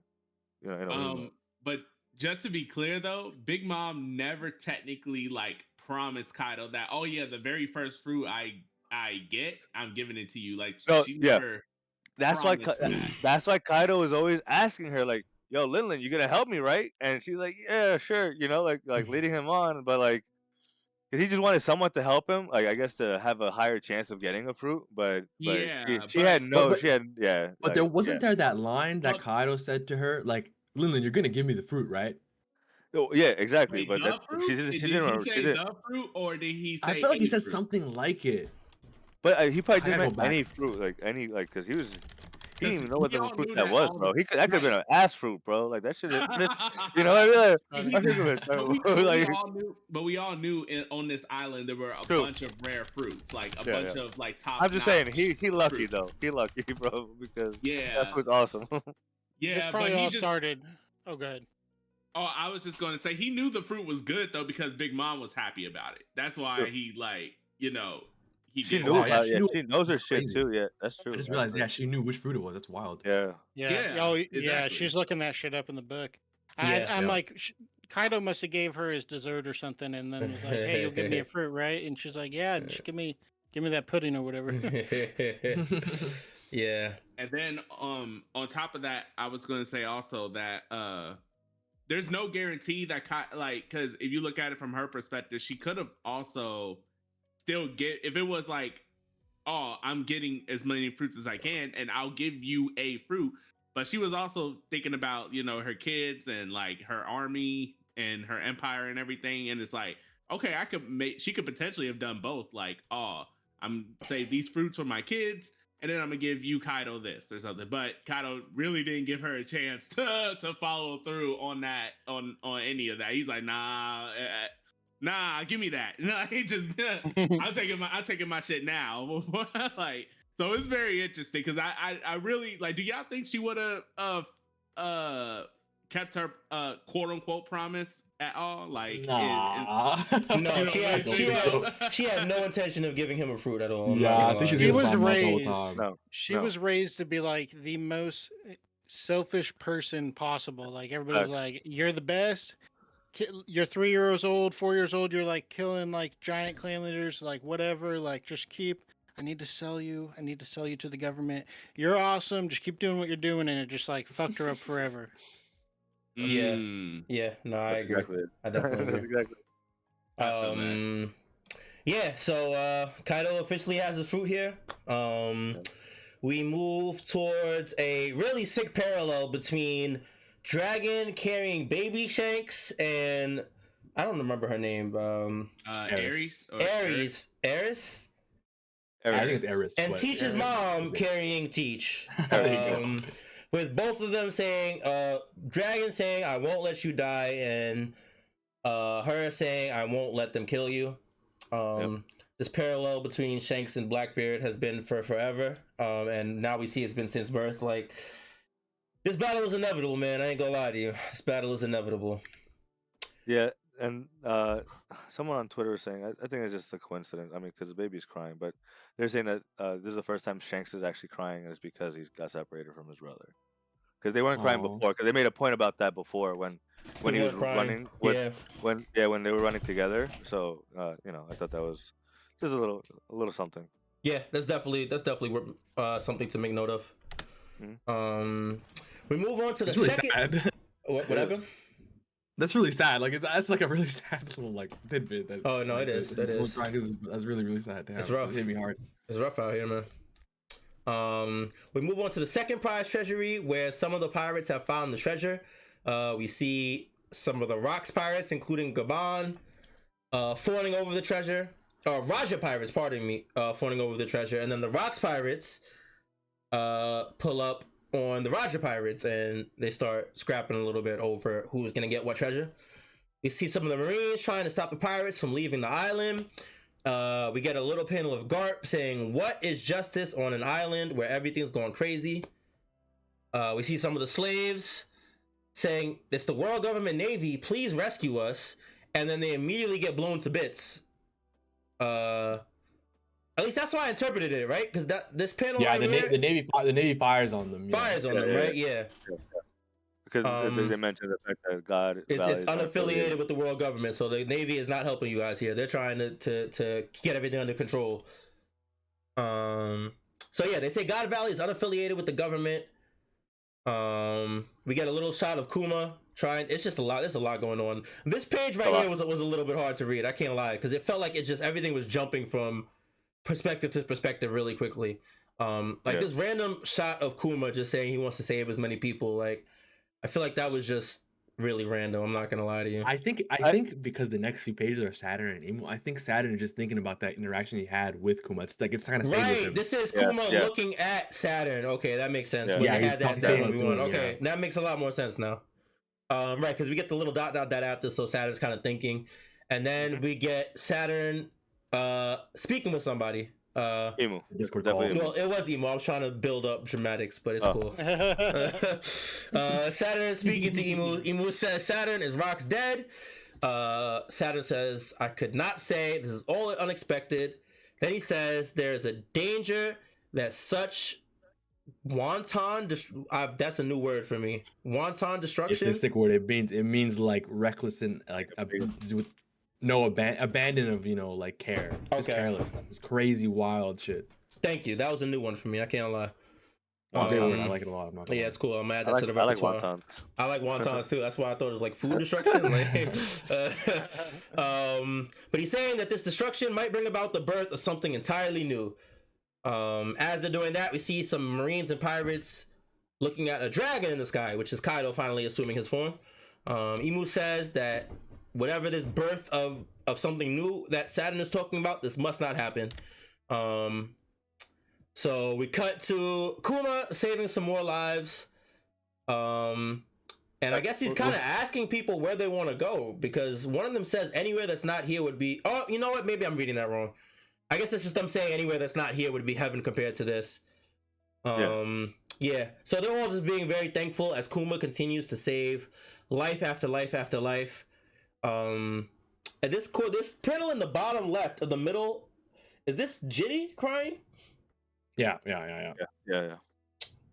You know, in a way. But just to be clear though, Big Mom never technically like promised Kaido that, oh yeah, the very first fruit I get, I'm giving it to you. Like No, she yeah. never That's why promised that. that's why Kaido was always asking her like, "Yo, Linlin, you gonna help me, right?" And she's like, "Yeah, sure." You know, like leading him on, but like, 'cause he just wanted someone to help him, like I guess to have a higher chance of getting a fruit. But Yeah, she had no, but- she had yeah. But like, there wasn't there that line that Well- Kaido said to her, like, Linlin, you're gonna give me the fruit, right? Oh, yeah, exactly. Wait, But the that fruit? she Did didn't he remember. say She did. the fruit or did he say I felt like he any said fruit? something like it. But he probably I gotta just meant go back. any fruit, like any, like, cause he didn't even know we what the all fruit knew that that was, all bro. the- That could have been right. an ass fruit, bro. Like that should have, you know what I mean? Like, Funny. that should've been terrible. Like, But we all knew on this island there were a True. bunch of rare fruits, like a Yeah, bunch yeah. of like top. I'm just saying he lucky fruits. though. He lucky, bro, because Yeah, that fruit's awesome. yeah. This but probably he all just. started. Oh, good. Oh, I was just going to say he knew the fruit was good though because Big Mom was happy about it. That's why True. he like he She did knew Wow, that. yeah, about she yeah. knew- She knows her that's shit crazy. too. Yeah, that's true. I just That's realized, true. yeah, she knew which fruit it was. That's wild. Yeah. Yeah. Yeah, Oh, yeah. exactly. She's looking that shit up in the book. Yeah. I'm Yeah. like, Kaido must have gave her his dessert or something, and then was like, "Hey, you'll give me a fruit, right?" And she's like, "Yeah, just give me that pudding or whatever." Yeah. And then on top of that, I was going to say also that there's no guarantee that because if you look at it from her perspective, she could have also still get if it was like, oh, I'm getting as many fruits as I can and I'll give you a fruit. But she was also thinking about, her kids and like her army and her empire and everything. And it's like, okay, she could potentially have done both. Like, oh, I'm say these fruits for my kids, and then I'm gonna give you Kaido this or something. But Kaido really didn't give her a chance to follow through on that on any of that. He's like, nah, give me that. No, he just I'm taking my shit now. Like, so it's very interesting because I really like. Do y'all think she would have kept her quote unquote promise at all? Like, Nah. No, she had no intention of giving him a fruit at all. I'm not gonna I think she's lie. He gonna was stand by the whole raised- time. No. She No. was raised to be like the most selfish person possible. Like everybody was Facts. like, "You're the best." You're 3 years old, 4 years old. You're like killing like giant clan leaders, like whatever. Like just keep. I need to sell you. I need to sell you to the government. You're awesome. Just keep doing what you're doing, and it just like fucked her up forever. Yeah. Mm. Yeah, no, I That's agree. exactly it. I definitely That's agree. exactly. I feel that. Yeah, so Kaido officially has his fruit here. We move towards a really sick parallel between Dragon carrying baby Shanks and I don't remember her name. Aries. Or Ares, I think it's Eris. and but- Teach's mom carrying Teach. There you go. With both of them saying, Dragon saying, "I won't let you die," and her saying, "I won't let them kill you." This parallel between Shanks and Blackbeard has been for forever, and now we see it's been since birth. Like, this battle is inevitable, man. I ain't gonna lie to you. This battle is inevitable. Yeah, and someone on Twitter was saying, I think it's just a coincidence. I mean, because the baby's crying, but they're saying that this is the first time Shanks is actually crying, and it's because he's got separated from his brother. Because they weren't crying Aw. before. Because they made a point about that before when he was weren't crying. running. When they were running together. So I thought that was just a little something. Yeah, that's definitely something to make note of. We move on to the It's really second. sad. What happened? That's really sad. Like that's like a really sad little like tidbit. That, Oh, no, it like, is. this It little is. crying that's really really sad. Damn, It's rough. It hit me hard. It's rough out here, man. We move on to the second prize treasury, where some of the pirates have found the treasure. We see some of the Rocks pirates, including Gaban, fawning over the treasure. Raja pirates, pardon me, fawning over the treasure, and then the Rocks pirates pull up on the Roger pirates, and they start scrapping a little bit over who's gonna get what treasure. We see some of the Marines trying to stop the pirates from leaving the island. We get a little panel of Garp saying, "What is justice on an island where everything's going crazy?" We see some of the slaves saying, "It's the world government navy, please rescue us," and then they immediately get blown to bits. At least that's how I interpreted it, right? Because this panel Yeah, right here, the navy fires on them. fires on them, right? Yeah. Because they mentioned the fact that God It's unaffiliated with the world government, so the navy is not helping you guys here. They're trying to get everything under control. So yeah, they say God Valley is unaffiliated with the government. We get a little shot of Kuma trying. It's just a lot. There's a lot going on. This page right here was a little bit hard to read. I can't lie, because it felt like everything was jumping from perspective to perspective really quickly. This random shot of Kuma just saying he wants to save as many people. Like, I feel like that was just really random. I'm not gonna lie to you. I think because the next few pages are Saturn and Emu, I think Saturn is just thinking about that interaction he had with Kuma. It's like it's kind of right. This is Kuma looking at Saturn. Okay, that makes sense. Yeah, when they he's had that talking thing, okay, that makes a lot more sense now. Right, because we get the little dot after, so Saturn's kind of thinking, and then we get Saturn speaking with somebody. Emu. Discord call. Well, it was Emu. I was trying to build up dramatics, but it's cool. Saturn speaking to Emu. Emu says Saturn is Rock's dead. Saturn says, "I could not say. This is all unexpected." Then he says, "There's a danger that such wanton that's a new word for me. Wanton destruction." It's a sick word. It means like reckless and like with no abandon of like care. Just careless. It's crazy, wild shit. Thank you. That was a new one for me. I can't lie. It's a great word. I like it a lot. Yeah, it's cool. I'm gonna add that to the repertoire. I like wontons too. That's why I thought it was like food destruction. But he's saying that this destruction might bring about the birth of something entirely new. As they're doing that, we see some Marines and pirates looking at a dragon in the sky, which is Kaido finally assuming his form. Emu says that whatever this birth of something new that Saturn is talking about, this must not happen. So we cut to Kuma saving some more lives. And I guess he's kind of asking people where they want to go, because one of them says anywhere that's not here would be, oh, you know what? Maybe I'm reading that wrong. I guess it's just them saying anywhere that's not here would be heaven compared to this. Yeah. So they're all just being very thankful as Kuma continues to save life after life after life. And this panel in the bottom left of the middle, is this Ginny crying? Yeah.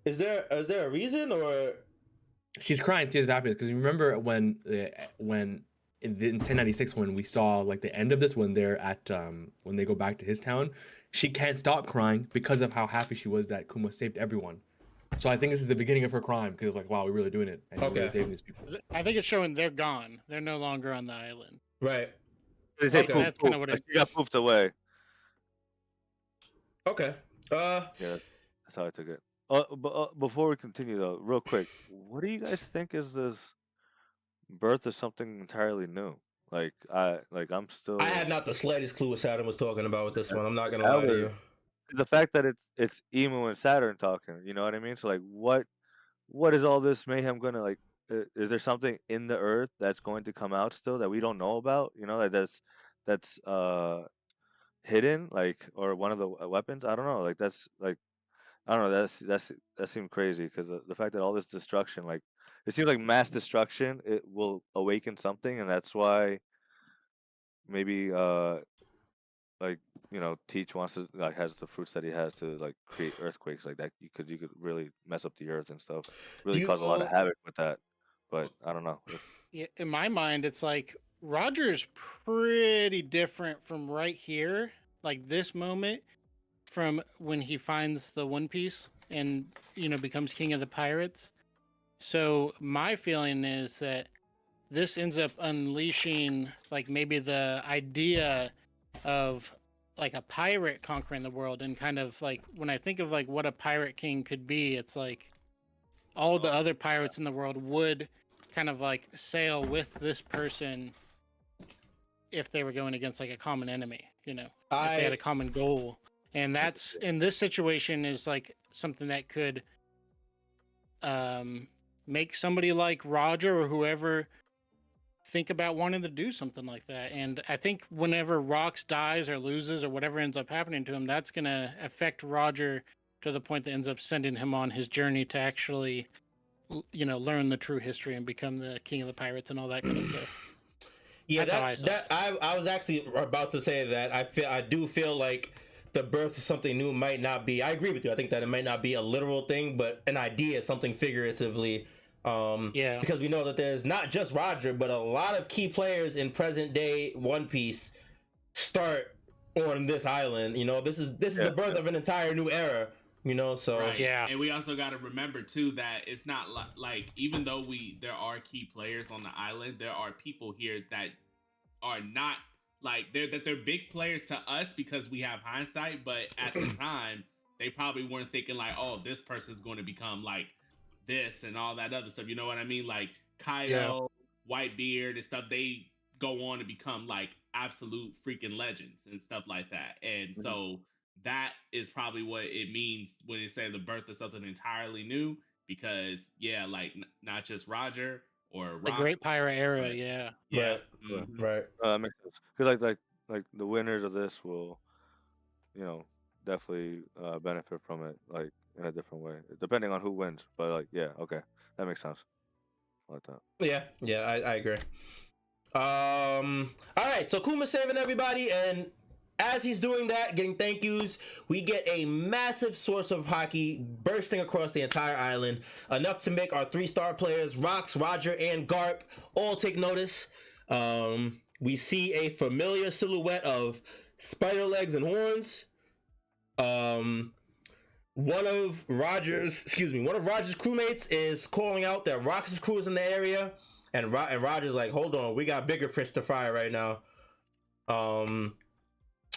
Is there a reason, or she's crying tears of happiness? Because you remember when in 1096 when we saw like the end of this, when they're at when they go back to his town, she can't stop crying because of how happy she was that Kuma saved everyone. So I think this is the beginning of her crime, because like, wow, we're really doing it, and we're really saving these people. I think it's showing they're gone. They're no longer on the island. Right. They say poof, that's kind of what she got poofed away. Okay. Yeah, that's how I took it. But before we continue though, real quick, what do you guys think is this birth of something entirely new? Like I'm still. I had not the slightest clue what Saturn was talking about with this one. I'm not gonna lie to you. The fact that it's Emu and Saturn talking, you know what I mean? So like, what is all this mayhem gonna like? Is there something in the earth that's going to come out still that we don't know about? You know, like that's hidden, like, or one of the weapons. I don't know. Like that's like, I don't know. That seemed crazy, because the fact that all this destruction, like, it seems like mass destruction, it will awaken something, and that's why maybe like, Teach wants to, like, has the fruits that he has to like create earthquakes like that. You could really mess up the earth and stuff. Really cause a lot of havoc with that. But I don't know. Yeah, in my mind, it's like Roger's pretty different from right here, like this moment, from when he finds the One Piece and becomes king of the pirates. So my feeling is that this ends up unleashing like maybe the idea of like a pirate conquering the world, and kind of like when I think of like what a pirate king could be, it's like all the other pirates in the world would kind of like sail with this person if they were going against like a common enemy, if they had a common goal. And that's in this situation is like something that could make somebody like Roger or whoever think about wanting to do something like that. And I think whenever Rox dies or loses or whatever ends up happening to him, that's going to affect Roger to the point that ends up sending him on his journey to actually, learn the true history and become the king of the pirates and all that kind of stuff. Yeah, That's I was actually about to say that I do feel like the birth of something new might not be. I agree with you. I think that it might not be a literal thing, but an idea, something figuratively. Because we know that there's not just Roger, but a lot of key players in present day One Piece start on this island. This is the birth of an entire new era. So right. And we also got to remember too that it's not like even though there are key players on the island, there are people here that are not like they're big players to us because we have hindsight, but at the time they probably weren't thinking like, oh, this person's going to become like this and all that other stuff. You know what I mean? Like Kaido, Whitebeard and stuff, they go on to become like absolute freaking legends and stuff like that. And so that is probably what it means when it says the birth of something entirely new, because like not just Roger or the Rock, Great Pirate era. but, Right. Mhm. Right. That makes sense. Because like the winners of this will, definitely benefit from it, like in a different way, depending on who wins. But like, okay, that makes sense. I like that. Yeah, I agree. All right, so Kuma's saving everybody, and as he's doing that, getting thank yous, we get a massive source of hockey bursting across the entire island, enough to make our 3-star players, Rox, Roger, and Garp, all take notice. We see a familiar silhouette of spider legs and horns. One of Roger's crewmates is calling out that Rox's crew is in the area, and Roger's like, hold on, we got bigger fish to fry right now.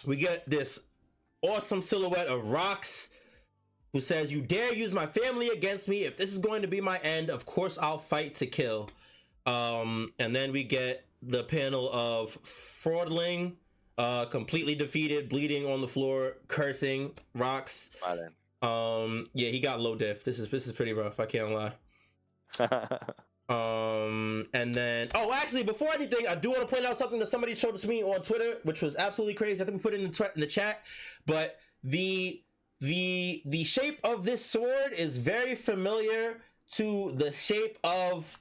We get this awesome silhouette of Rox, who says, you dare use my family against me. If this is going to be my end, of course I'll fight to kill. And then we get the panel of Fraudling, completely defeated, bleeding on the floor, cursing Rox. He got low diff. This is pretty rough, I can't lie. And then actually, before anything, I do want to point out something that somebody showed to me on Twitter, which was absolutely crazy. I think we put it in the chat, but the shape of this sword is very familiar to the shape of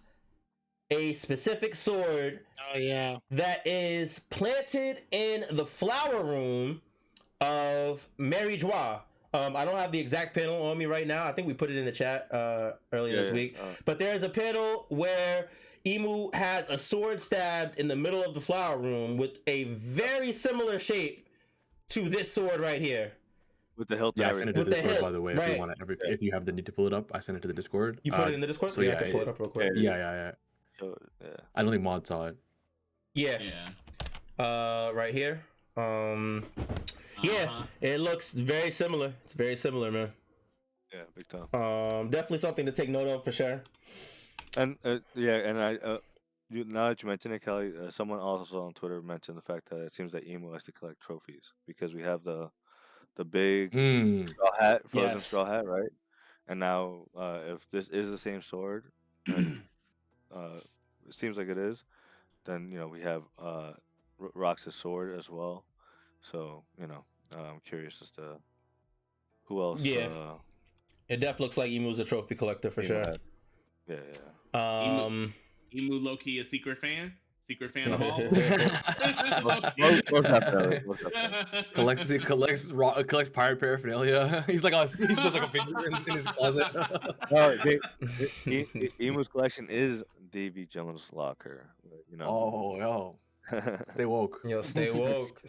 a specific sword that is planted in the flower room of Mary Joie. I don't have the exact panel on me right now. I think we put it in the chat earlier this week. But there's a panel where Imu has a sword stabbed in the middle of the flower room with a very similar shape to this sword right here. With the hilt. Yeah, I sent it to the Discord, by the way. Right. If you want to, if you have the need to pull it up, I sent it to the Discord. You put it in the Discord? So I can pull it up real quick. Yeah. I don't think Mod saw it. Yeah. Right here. It looks very similar. It's very similar, man. Yeah, big time. Definitely something to take note of for sure. And now that you mention it, Kelly, someone also on Twitter mentioned the fact that it seems that Emo has to collect trophies because we have the big straw hat, frozen straw hat, right? And now, if this is the same sword, and it seems like it is, then we have Rox's sword as well. So I'm curious as to who else. Yeah, it definitely looks like Emu's a trophy collector for sure. Yeah. Emu Loki a secret fan of all. collects pirate paraphernalia. He's like a figure in his closet. Emu's collection is Davy Jones' locker. Stay woke. Stay woke.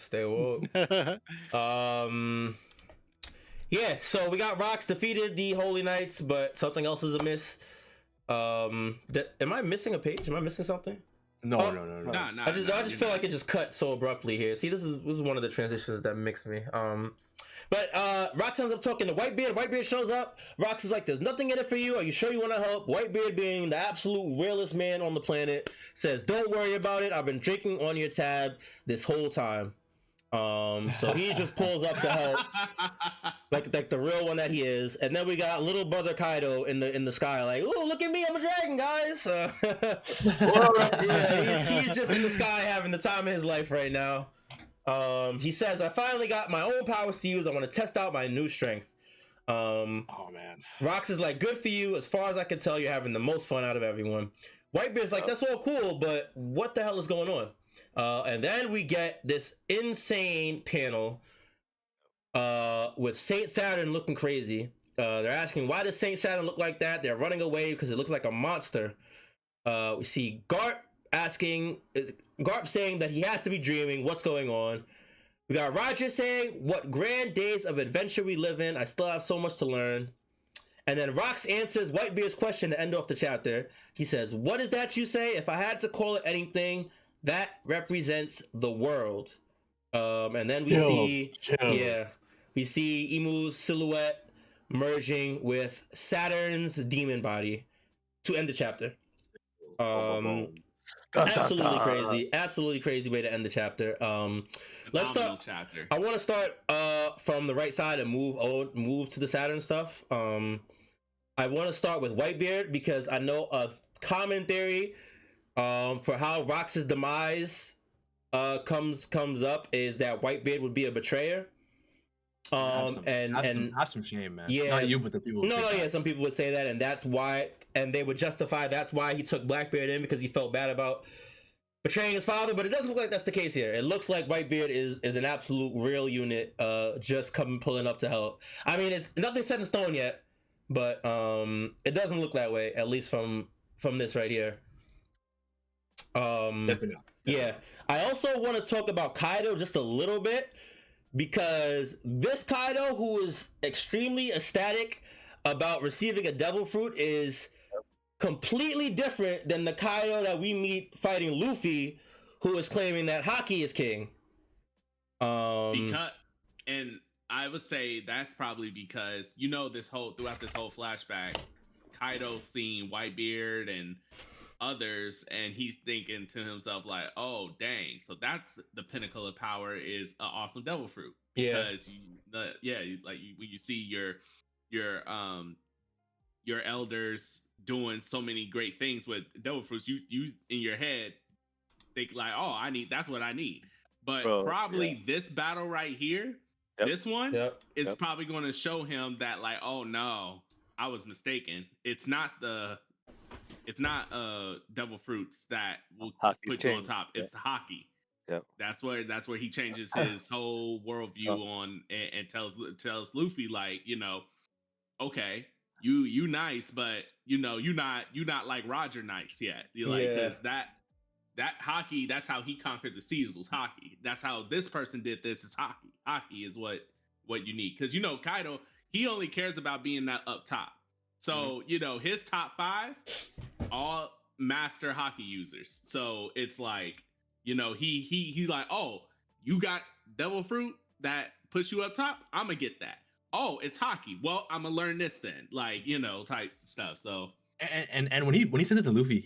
So we got Rox defeated the Holy Knights, but something else is amiss. Am I missing a page? Am I missing something? No. I just feel like it just cut so abruptly here. See, this is one of the transitions that mixed me. But Rox ends up talking to Whitebeard. Whitebeard shows up. Rox is like, there's nothing in it for you. Are you sure you want to help? Whitebeard, being the absolute realest man on the planet, says, don't worry about it. I've been drinking on your tab this whole time. So he just pulls up to help, like the real one that he is. And then we got little brother Kaido in the sky, like, oh, look at me, I'm a dragon, guys. Yeah, he's just in the sky having the time of his life right now. He says, I finally got my own powers to use. I want to test out my new strength. Oh man. Rox is like, good for you. As far as I can tell, you're having the most fun out of everyone. Whitebeard's like, that's all cool, but what the hell is going on? And then we get this insane panel with Saint Saturn looking crazy. They're asking, why does Saint Saturn look like that? They're running away because it looks like a monster. We see Garp saying that he has to be dreaming. What's going on? We got Roger saying, what grand days of adventure we live in. I still have so much to learn. And then Rox answers Whitebeard's question to end off the chapter. He says, what is that you say? If I had to call it anything, that represents the world. And then we we see Imu's silhouette merging with Saturn's demon body to end the chapter. Absolutely crazy way to end the chapter. Let's start. Chapter. I want to start from the right side and move to the Saturn stuff. I want to start with Whitebeard because I know a common theory for how Rox's demise comes up is that Whitebeard would be a betrayer. Have some shame, man. Yeah, not you, but the people. Some people would say that, and that's why, and they would justify that's why he took Blackbeard in because he felt bad about betraying his father. But it doesn't look like that's the case here. It looks like Whitebeard is an absolute real unit, just pulling up to help. I mean, it's nothing set in stone yet, but it doesn't look that way, at least from this right here. Definitely. Yeah, I also want to talk about Kaido just a little bit. Because this Kaido, who is extremely ecstatic about receiving a devil fruit, is completely different than the Kaido that we meet fighting Luffy, who is claiming that Haki is king. And I would say that's probably because throughout this whole flashback, Kaido's seen Whitebeard and others, and he's thinking to himself like, oh dang, so that's the pinnacle of power is an awesome devil fruit. Because when you see your elders doing so many great things with devil fruits, you in your head think like, oh, that's what I need. But this battle right here, this one is probably going to show him that like, oh no, I was mistaken. It's not devil fruits that will put you on top. It's Haki. Yep. That's where he changes his whole worldview on and tells Luffy like, okay, you nice, but you're not like Roger nice yet. You're like, because that Haki, that's how he conquered the seas was Haki. That's how this person did this is Haki. Haki is what you need. Because Kaido, he only cares about being that up top. So, his top 5, all master Haki users. So it's like, he's like, oh, you got devil fruit that puts you up top? I'm gonna get that. Oh, it's Haki. Well, I'm gonna learn this then. Like, type stuff. So and when he says it to Luffy,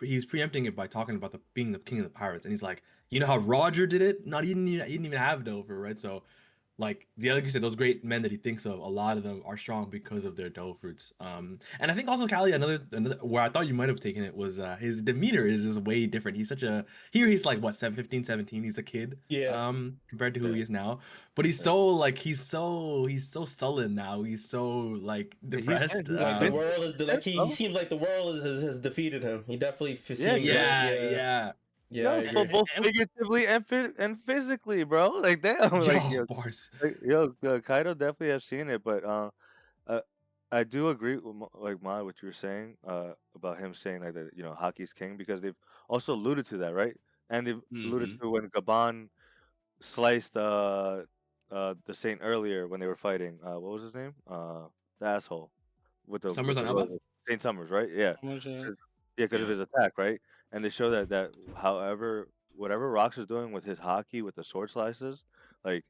he's preempting it by talking about being the king of the pirates, and he's like, you know how Roger did it? He didn't even have devil fruit, right? So like like you said, those great men that he thinks of, a lot of them are strong because of their devil fruits. And I think also Callie, another where I thought you might have taken it was his demeanor is just way different. He's he's like what 15, 17. He's a kid, compared to who he is now. But he's so he's so sullen now. He's so like depressed. The world is he seems like the world has defeated him. He definitely seems both figuratively and physically, bro. Like damn, Kaido definitely have seen it, but I do agree with Ma, what you were saying about him saying like that, Haki's king, because they've also alluded to that, right? And they've alluded to when Gaban sliced the Saint earlier when they were fighting. What was his name? The asshole with the Summers on Elba? Saint Summers, right? Yeah. Because of his attack, right? And they show that however whatever Rox is doing with his Haki with the sword slices, like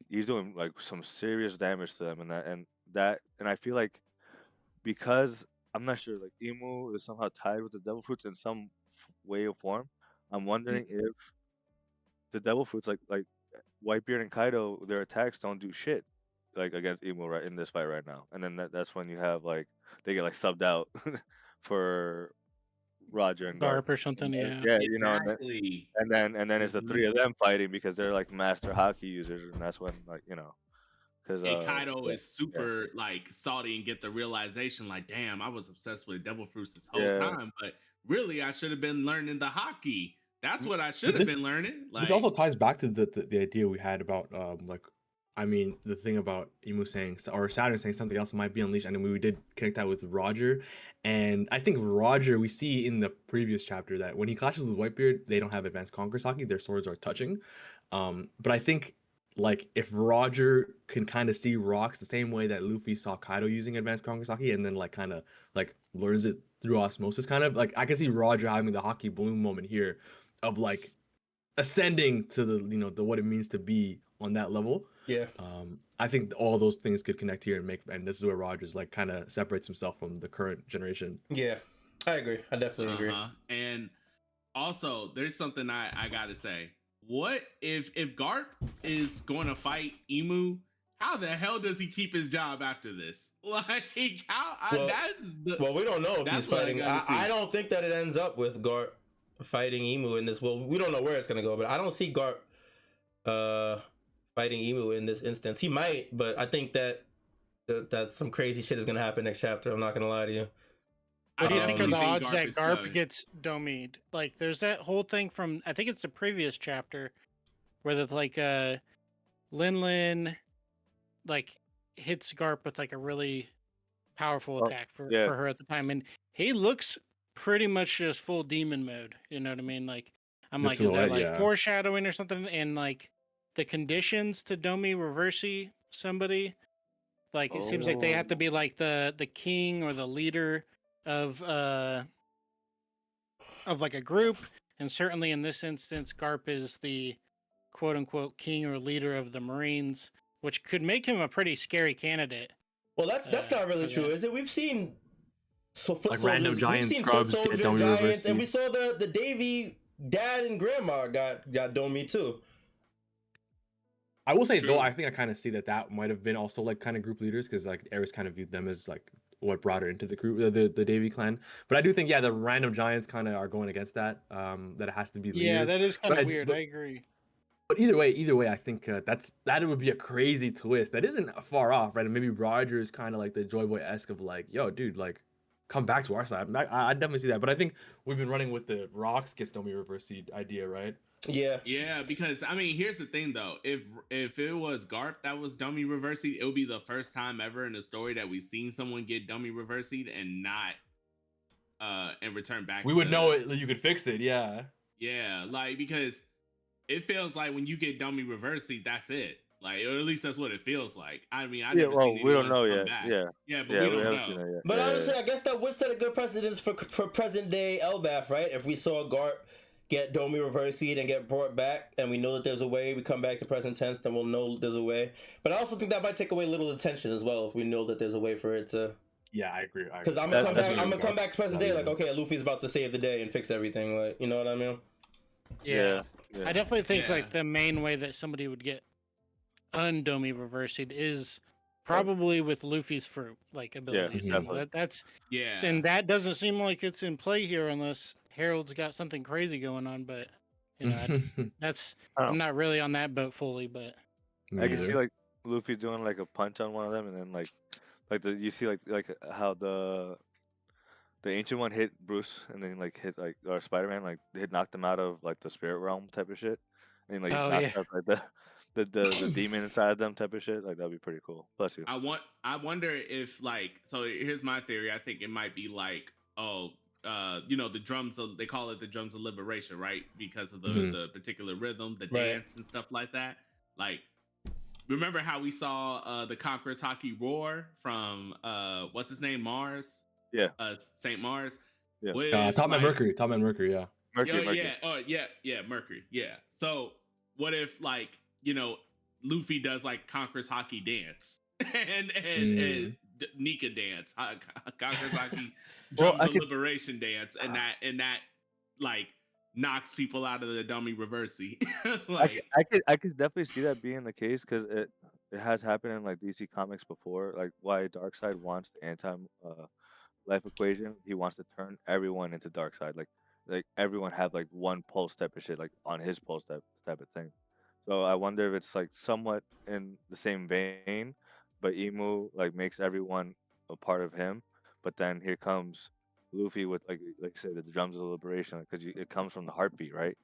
he's doing like some serious damage to them, and I feel like because I'm not sure, like Imu is somehow tied with the devil fruits in some way or form. I'm wondering if the devil fruits like Whitebeard and Kaido, their attacks don't do shit like against Emo right in this fight right now. And then that's when you have like they get like subbed out for Roger and Garp. Garp or something. And Yeah. yeah, Exactly. and then it's the three of them fighting because they're like master hockey users, and that's when like because And Kaido yeah, is super like salty and get the realization like, damn, I was obsessed with devil fruits this whole yeah, time, but really I should have been learning the hockey. That's what I should have This been learning. this Like, also ties back to the idea we had about like I mean the thing about Emu saying or Saturn saying something else might be unleashed, and then we did connect that with Roger, and I think Roger we see in the previous chapter that when he clashes with Whitebeard they don't have advanced conquerors hockey, their swords are touching, but I think like if Roger can kind of see rocks the same way that Luffy saw Kaido using advanced conquerors hockey, and then like kind of like learns it through osmosis, kind of like I can see Roger having the hockey bloom moment here of like ascending to the what it means to be on that level. Yeah. I think all those things could connect here and this is where Rogers like kind of separates himself from the current generation. Yeah. I agree. I definitely agree. And also there's something I gotta say. What if Garp is going to fight Emu? How the hell does he keep his job after this? Like, well, we don't know if he's fighting. I don't think that it ends up with Garp fighting Emu in this. Well, we don't know where it's gonna go, but I don't see Garp fighting Emu in this instance. He might, but I think that some crazy shit is gonna happen next chapter. I'm not gonna lie to you. What do you think are the odds Garp that is Garp going. gets domied? Like, there's that whole thing from I think it's the previous chapter where the like Lin like hits Garp with like a really powerful attack for her at the time, and he looks pretty much just full demon mode. You know what I mean? Like, I'm The like, is that silhouette, like yeah. foreshadowing or something? And like the conditions to Domi Reversi somebody, like it seems like they have to be like the king or the leader of like a group, and certainly in this instance, Garp is the quote unquote king or leader of the Marines, which could make him a pretty scary candidate. Well, that's not really true, is it? We've seen foot Like soldiers, random giant we've seen scrubs foot get soldier Domi giants, Reversi. and we saw the Davy dad and grandma got Domi too. I will say though, I think I kind of see that might have been also like kind of group leaders because like Eris kind of viewed them as like what brought her into the group, the Davy clan. But I do think the random giants kind of are going against that. That it has to be leaders. Yeah, that is kind of weird. But I agree. But either way, I think that would be a crazy twist. That isn't far off, right? And maybe Roger is kind of like the Joy Boy-esque of like, yo, dude, like, come back to our side. I definitely see that. But I think we've been running with the Rocks gets Domi Reversi idea, right? Yeah, because I mean, here's the thing though. If it was Garp that was Domi Reversied, it would be the first time ever in the story that we've seen someone get Domi Reversied and not and return back. We would know it. You could fix it. Yeah. Yeah, like because it feels like when you get Domi Reversied, that's it. Like, or at least that's what it feels like. I mean, I never seen we don't know come yet. back. Yeah, but we don't haven't know. seen that yet. But honestly, I guess that would set a good precedence for present day Elbaf, right? If we saw Garp get Domi Reversied and get brought back, and we know that there's a way, we come back to present tense, then we'll know there's a way. But I also think that might take away a little attention as well if we know that there's a way for it to. Yeah, I agree. Because I'm gonna come back to present day, like, okay, Luffy's about to save the day and fix everything, like, you know what I mean? Yeah. I definitely think like the main way that somebody would get undomi reversied is probably with Luffy's fruit like abilities. That's and that doesn't seem like it's in play here unless Harold's got something crazy going on. But you know, I'm not really on that boat fully. But I can see like Luffy doing like a punch on one of them, and then you see like how the ancient one hit Bruce, and then like hit like or Spider-Man, like it knocked them out of like the spirit realm type of shit, and like knocked out like the demon inside of them type of shit. Like that'd be pretty cool. Bless you. I wonder if like, so here's my theory. I think it might be like, the drums they call it the drums of liberation, right? Because of the particular rhythm, the dance and stuff like that. Like, remember how we saw the Conqueror's Hockey roar from what's his name, Mars? Yeah. Saint Mars. Yeah. Top Man Mercury. Yeah. Mercury. Mercury. Yeah. So what if like, Luffy does like Conqueror's Hockey dance and Nika dance, Conqueror's Hockey drums of liberation dance, and that like knocks people out of the dummy reversey. I Like, could, I could definitely see that being the case because it has happened in like DC Comics before. Like why Darkseid wants the anti life equation. He wants to turn everyone into Darkseid. Like everyone have like one pulse type of shit, like on his pulse type of thing. So I wonder if it's like somewhat in the same vein, but Emu like makes everyone a part of him. But then here comes Luffy with like you said, the drums of liberation, because it comes from the heartbeat, right?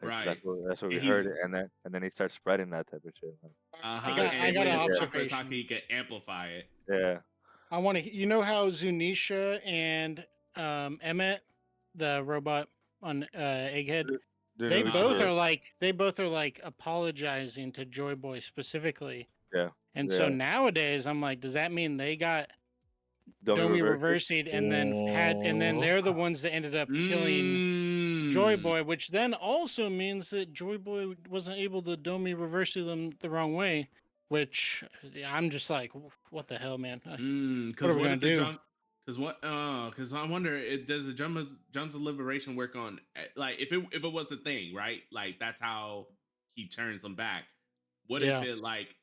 Like right. that's where we And heard it, and then he starts spreading that type of shit. I uh-huh. got I And got with an his Yeah, powers, how observation. he can amplify it. yeah, I want to. You know how Zunisha and Emmett, the robot on Egghead, doing they what Uh-huh. both we are like apologizing to Joy Boy specifically. yeah, And so yeah. nowadays, I'm like, does that mean they got Domi Domi reverse it. reversing and then they're the ones that ended up killing Joy Mm. Boy, which then also means that Joy Boy wasn't able to Domi reverse them the wrong way, which I'm just like, what the hell, man? What Because are we what gonna if the do? drum? Because what? Because I wonder, does the drums of liberation work on like if it was a thing, right? Like that's how he turns them back. What if Yeah.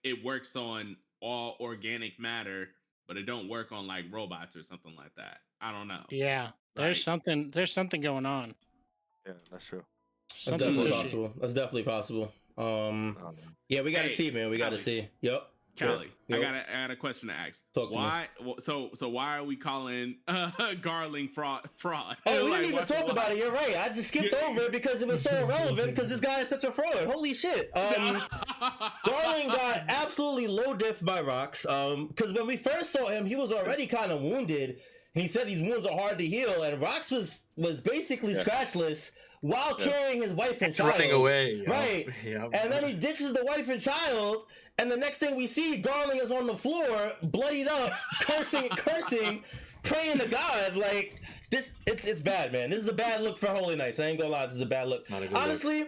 it works on all organic matter, but it don't work on like robots or something like that? I don't know. Yeah, Right. there's something going on. Yeah, that's true. That's Something definitely fishy. possible. That's definitely possible. Um, Yeah, we gotta Hey, see, man. We gotta Callie. see. Yep. Callie, Yep. I got a question to ask. Talk to me. Why? So why are we calling Garling fraud? Oh, we Like, didn't even talk why- about it. You're right. I just skipped Yeah. over it because it was so irrelevant. Because this guy is such a fraud. Holy shit. Garland got absolutely low diff by Rocks. Because when we first saw him, he was already kind of wounded. He said these wounds are hard to heal, and Rocks was basically scratchless while carrying his wife and child. Running away. Yep. Right. Yep. And then he ditches the wife and child, and the next thing we see, Garland is on the floor, bloodied up, cursing, praying to God. Like this, it's bad, man. This is a bad look for Holy Knights. I ain't gonna lie, this is a bad look. Honestly,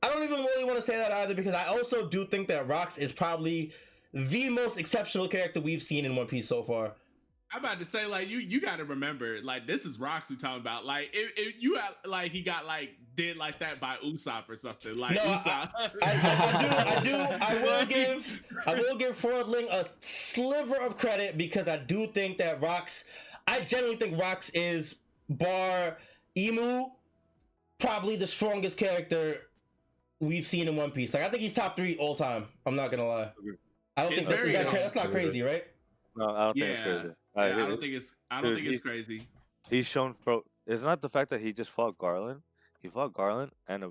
I don't even really want to say that either, because I also do think that Rocks is probably the most exceptional character we've seen in One Piece so far. I'm about to say, like, you got to remember, like, this is Rocks we talking about. Like, if you had, like, he got like did like that by Usopp or something. Like, No, Usopp. I will give Fordling a sliver of credit, because I do think that Rocks, I genuinely think Rocks is, bar Emu, probably the strongest character we've seen in One Piece. Like, I think he's top 3 all time. I'm not gonna lie. I don't It's think very that's not crazy, right? No, I don't think it's crazy. I don't think it's crazy. He's shown, bro. It's not the fact that he just fought Garland. He fought Garland, and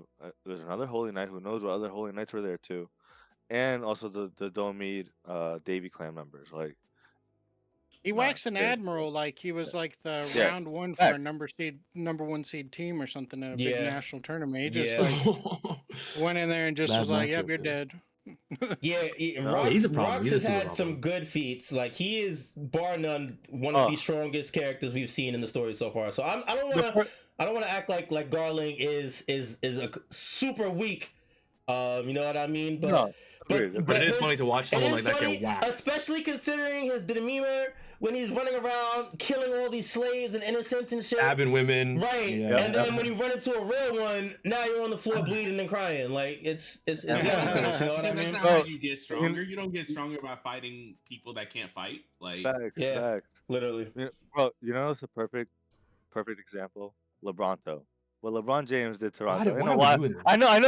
there's another Holy Knight who knows what other Holy Knights were there too, and also the Domede Davy clan members. Like He waxed an admiral like he was like the round one for a number 1 seed team or something in a big national tournament. He just like went in there and just was like, "Yep, you're dead." Rocks has had some good feats. Like, he is bar none one of the strongest characters we've seen in the story so far. So I don't want to act like Garling is a super weak. You know what I mean? But it is funny to watch someone like that get whacked, especially considering his demeanor when he's running around killing all these slaves and innocents and shit, stabbing women, right? Yeah. And then when you run into a real one, now you're on the floor bleeding and crying. Like it's nonsense. You know what I mean? That's not how you get stronger. You don't get stronger by fighting people that can't fight. Like, facts. Literally. Bro, you know, it's a perfect example. LeBronto. What LeBron James did to Toronto. I know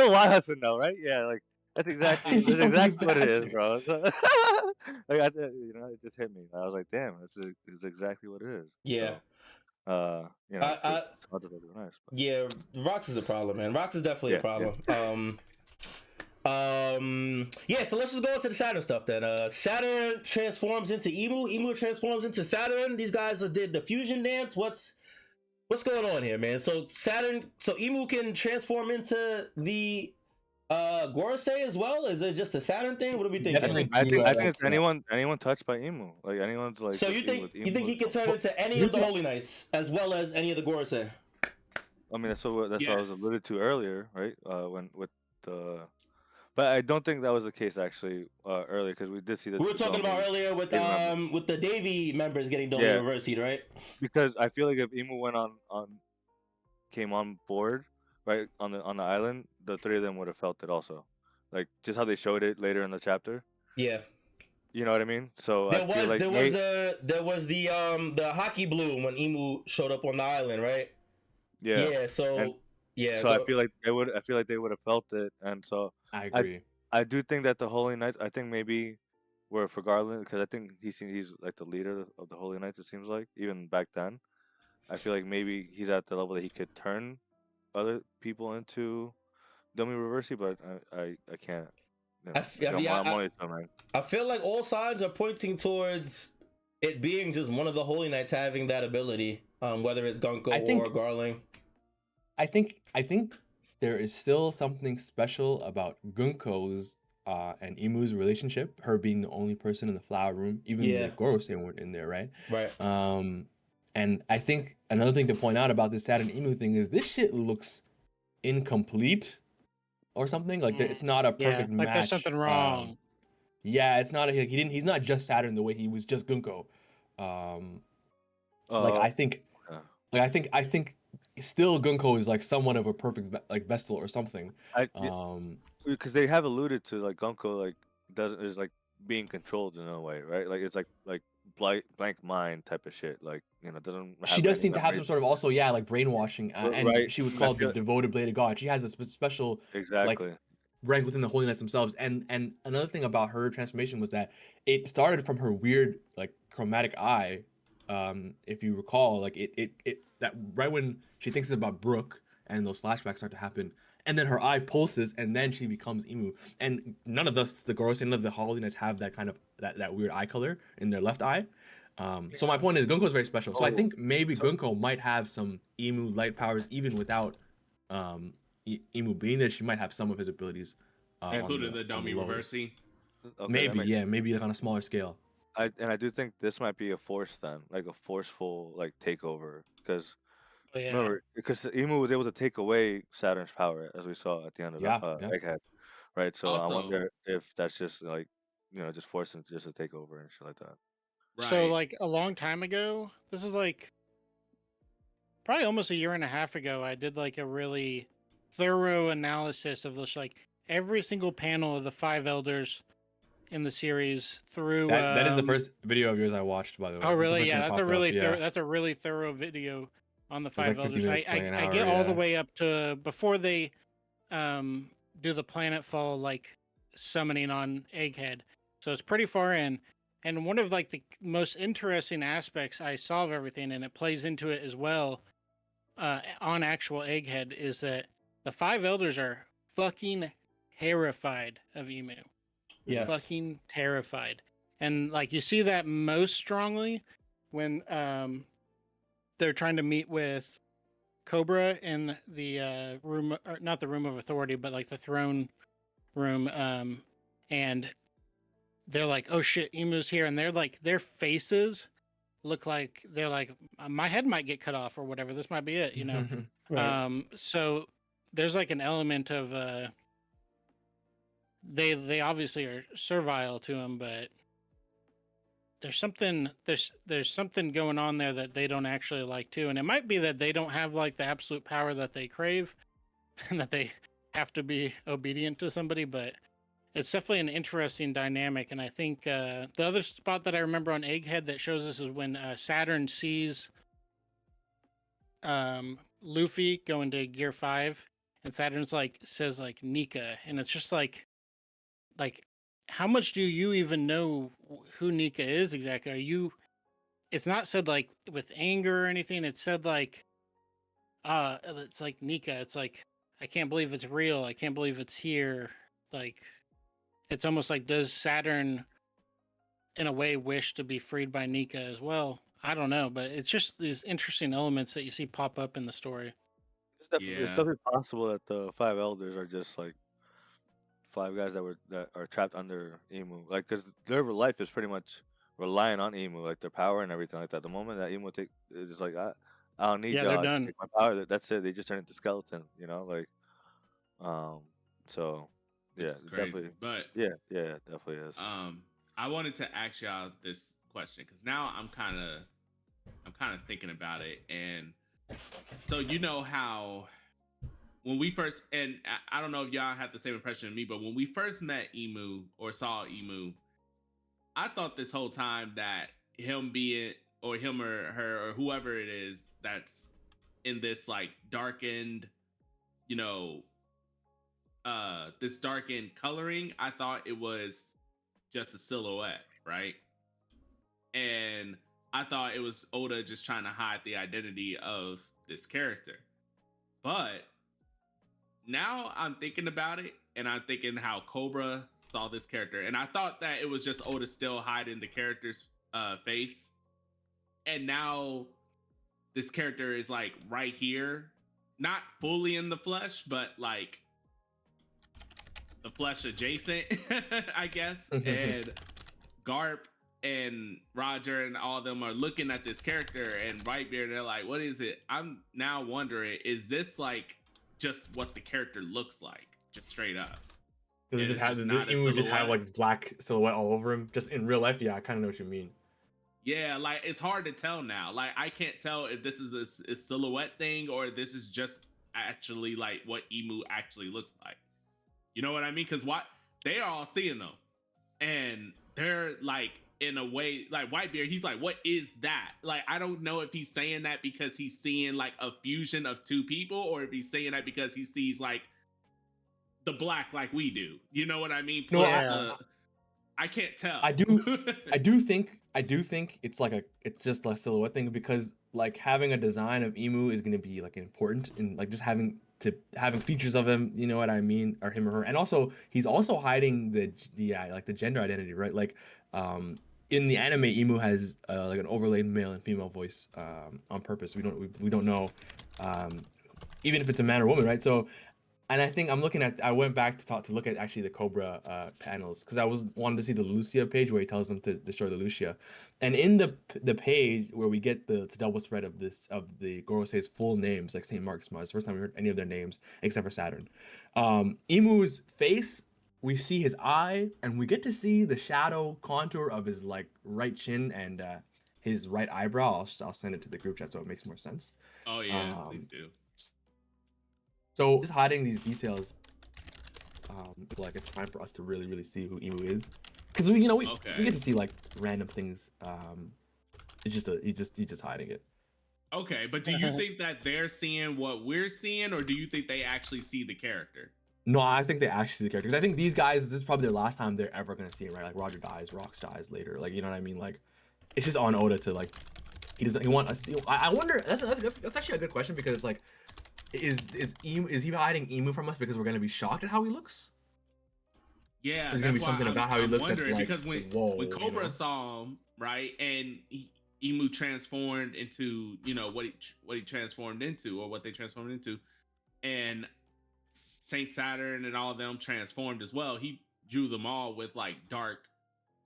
why that's a no, right? Yeah, like that's exactly what it is, bro. Like it just hit me. I was like, damn, this is exactly what it is. Yeah. So, you know, it's hard to be nice. But. Yeah, Rocks is a problem, man. Rocks is definitely a problem. Yeah. So let's just go into the Saturn stuff then. Saturn transforms into Emu. Emu transforms into Saturn. These guys did the fusion dance. What's going on here, man? So Emu can transform into the Gorosei as well? Is it just a Saturn thing? What are we thinking? I think it's anyone touched by Emu. Like anyone's like. So you think he can turn into any of the Holy Knights as well as any of the Gorosei? I mean, that's what I was alluded to earlier, right? But I don't think that was the case actually earlier, because we did see the. We were talking about earlier with the Davy members getting Domi reversing, right? Because I feel like if Emu came on board, right on the island, the three of them would have felt it also, like just how they showed it later in the chapter. Yeah. You know what I mean? So I There feel was like there was the hockey bloom when Emu showed up on the island, right? yeah, Yeah. and So yeah. so I Go. feel like they would. I feel like they would have felt it, and so I I agree. I do think that the Holy Knights. I think maybe were for Garland because I think he's like the leader of the Holy Knights. It seems like even back then. I feel like maybe he's at the level that he could turn other people into dummy reversey, but I can't. You I, know, f- like I, I'm I, only a man. I feel like all signs are pointing towards it being just one of the Holy Knights having that ability, whether it's Gunko I or think Garling. I think there is still something special about Gunko's and Imu's relationship, her being the only person in the flower room, even Yeah, the Gorosei weren't in there, right? right. And I think another thing to point out about this Saturn Emu thing is this shit looks incomplete or something. Like it's not a Yeah, perfect like there's match. something wrong. Yeah, it's not he's not just Saturn the way he was just Gunko. Like Uh, I think yeah. I think still Gunko is like somewhat of a perfect like Vestal or something. Yeah, Um, because they have alluded to like Gunko like doesn't is like being controlled in a way, right? Like it's like blank mind type of shit. Like doesn't she have does any seem to have memories. some sort of also like brainwashing, and Right? she was I called the feel devoted blade of God. She has a special like exactly. rank within the holiness themselves. And another thing about her transformation was that it started from her weird like chromatic eye. If you recall, like it that right when she thinks about Brooke and those flashbacks start to happen, and then her eye pulses, and then she becomes Emu. And none of us, the Gorosei, none of the holiness have that kind of that weird eye color in their left eye. So my point is, Gunko is very special. So I Oh, think maybe so Gunko might have some Emu light powers even without um, Emu being there. She might have some of his abilities and Including the on the dummy lows. reversey. okay, that Maybe, makes. yeah, maybe like on a smaller scale. I do think this might be a force then, like a forceful like takeover, because Oh, yeah. remember, because Emu was able to take away Saturn's power, as we saw at the end of Yeah, yeah. Egghead, right? So I Also, wonder if that's just like, just forcing it just to take over and shit like that. So right. like a long time ago, this is like probably almost a year and a half ago, I did like a really thorough analysis of this, like every single panel of the five elders in the series through. That is the first video of yours I watched, by the way. Oh, That's the really? first thing Yeah, that that's a popped up. really Yeah, that's a really thorough video on the it was five like 50 elders. I minutes, like an I hour. get all the Yeah, way up to before they do the planetfall like summoning on Egghead. So it's pretty far in. And one of like the most interesting aspects I saw of everything, and it plays into it as well, on actual Egghead, is that the five elders are fucking terrified of Emu. Yes. Fucking terrified. And like you see that most strongly when they're trying to meet with Cobra in the room, or not the room of authority, but like the throne room. And they're like, "Oh shit, Emu's here," and they're like, their faces look like they're like, "My head might get cut off or whatever. This might be it," you know. Right. So there's like an element of they obviously are servile to him, but there's something going on there that they don't actually like too, and it might be that they don't have like the absolute power that they crave, and that they have to be obedient to somebody, but it's definitely an interesting dynamic. And I think the other spot that I remember on Egghead that shows us is when Saturn sees Luffy go into Gear 5, and Saturn's like says like Nika, and it's just like how much do you even know who Nika is exactly? Are you? It's not said like with anger or anything. It's said like it's like Nika. It's like, I can't believe it's real. I can't believe it's here. Like it's almost like, does Saturn in a way wish to be freed by Nika as well? I don't know, but it's just these interesting elements that you see pop up in the story. It's Yeah. definitely possible that the five elders are just like five guys that are trapped under Emu, like because their life is pretty much relying on Emu, like their power and everything like that. The moment that Emu take, it's just like I don't need Yeah, they're y'all. Just done. take my power. That's it. They just turn into skeleton. Like um. So Which yeah, is crazy. definitely. But Yeah, it definitely is. I wanted to ask y'all this question because now I'm kind of thinking about it, and so you know how when we first, and I don't know if y'all had the same impression of me, but when we first met Emu or saw Emu, I thought this whole time that him being, or him or her or whoever it is that's in this like darkened, you know, this darkened coloring, I thought it was just a silhouette, right? And I thought it was Oda just trying to hide the identity of this character. But now I'm thinking about it, and I'm thinking how Cobra saw this character, and I thought that it was just Oda still hiding the character's face, and now this character is like right here, not fully in the flesh, but like the flesh adjacent, I guess. And Garp and Roger and all of them are looking at this character and Whitebeard, and they're like, what is it? I'm now wondering, is this like just what the character looks like, just straight up? Because it just just have like this black silhouette all over him. Just in real life, yeah, I kind of know what you mean. Yeah, like it's hard to tell now. Like I can't tell if this is a silhouette thing or this is just actually like what Emu actually looks like. You know what I mean? Because what they are all seeing them, and they're like, in a way, like Whitebeard, he's like, what is that? Like, I don't know if he's saying that because he's seeing like a fusion of two people, or if he's saying that because he sees like the black like we do. You know what I mean? No, I can't tell. I do think it's like it's just a silhouette thing, because like having a design of Emu is gonna be like important, and like just having features of him, you know what I mean, or him or her. And also he's also hiding the like the gender identity, right? Like in the anime, Emu has like an overlaid male and female voice on purpose. We don't know even if it's a man or woman, right? So, and I think I went back to look at actually the Cobra panels, because I wanted to see the Lucia page where he tells them to destroy the Lucia. And in the page where we get the double spread of the Gorosei's full names, like St. Mark's Smart, it's the first time we heard any of their names except for Saturn. Emu's face, we see his eye, and we get to see the shadow contour of his like right chin and his right eyebrow. I'll send it to the group chat so it makes more sense. Oh yeah, please do. So just hiding these details, like it's time for us to really see who Emu is, because we get to see like random things. He's just hiding it. Okay, but do you think that they're seeing what we're seeing, or do you think they actually see the character? No, I think they actually see the character, because I think these guys, this is probably their last time they're ever gonna see him, right? Like Roger dies, Rox dies later, like, you know what I mean? Like, it's just on Oda to like, he want us to. I wonder. That's actually a good question, because like, is he hiding Emu from us because we're gonna be shocked at how he looks? Yeah, there's gonna be something about how he looks that's like, because when Cobra saw him, right, and Emu transformed into, you know, what he transformed into, or what they transformed into, and Saint Saturn and all of them transformed as well. He drew them all with like dark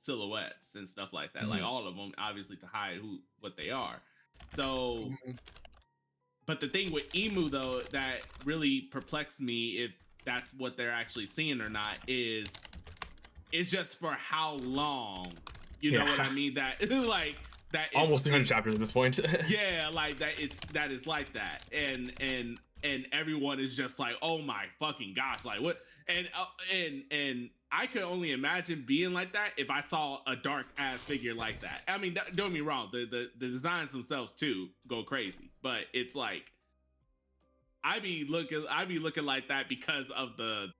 silhouettes and stuff like that, like all of them, obviously to hide what they are. So. But the thing with Emu, though, that really perplexed me, if that's what they're actually seeing or not, is just for how long. You know what I mean? That like that almost 300 chapters at this point. Yeah, like that is like that, and everyone is just like, oh my fucking gosh, like what? And I could only imagine being like that if I saw a dark ass figure like that. I mean, don't get me wrong, the designs themselves too go crazy, but it's like I be looking like that because of the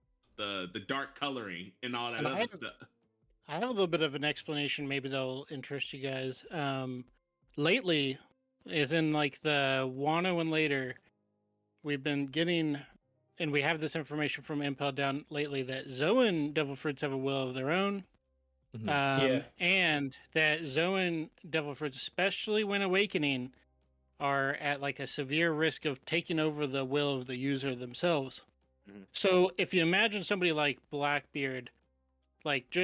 dark coloring and all that other stuff. I have a little bit of an explanation. Maybe that'll interest you guys. Lately, as in like the Wano and later, we've been getting, and we have this information from Impel Down lately, that Zoan devil fruits have a will of their own. And that Zoan devil fruits, especially when awakening, are at like a severe risk of taking over the will of the user themselves. So if you imagine somebody like Blackbeard, like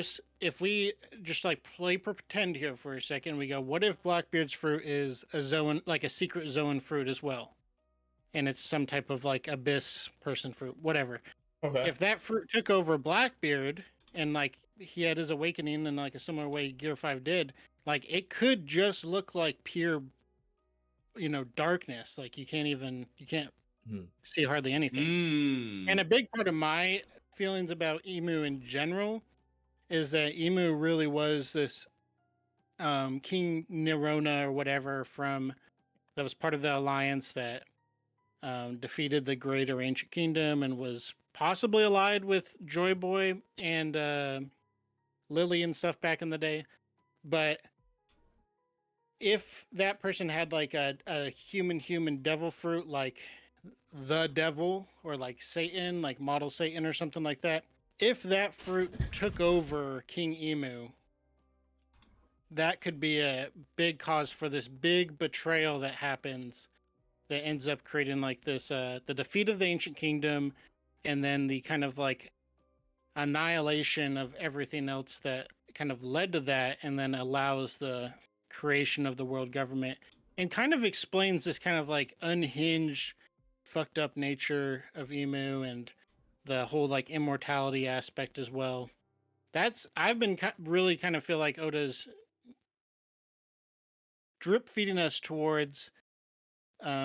if we just like play pretend here for a second, we go, what if Blackbeard's fruit is a Zoan, like a secret Zoan fruit as well? And it's some type of like abyss person fruit, whatever. Okay. If that fruit took over Blackbeard and like he had his awakening in like a similar way Gear 5 did, like it could just look like pure, darkness. Like you can't see hardly anything. And a big part of my feelings about Emu in general is that Emu really was this King Nerona or whatever that was part of the alliance that defeated the Greater Ancient Kingdom and was possibly allied with Joy Boy and Lily and stuff back in the day. But if that person had like a human devil fruit, like the devil or like Satan, like model Satan or something like that, if that fruit took over King Emu, that could be a big cause for this big betrayal that happens that ends up creating like this the defeat of the ancient kingdom and then the kind of like annihilation of everything else that kind of led to that, and then allows the creation of the world government, and kind of explains this kind of like unhinged fucked up nature of Emu and the whole like immortality aspect as well. I've been really kind of feel like Oda's drip feeding us towards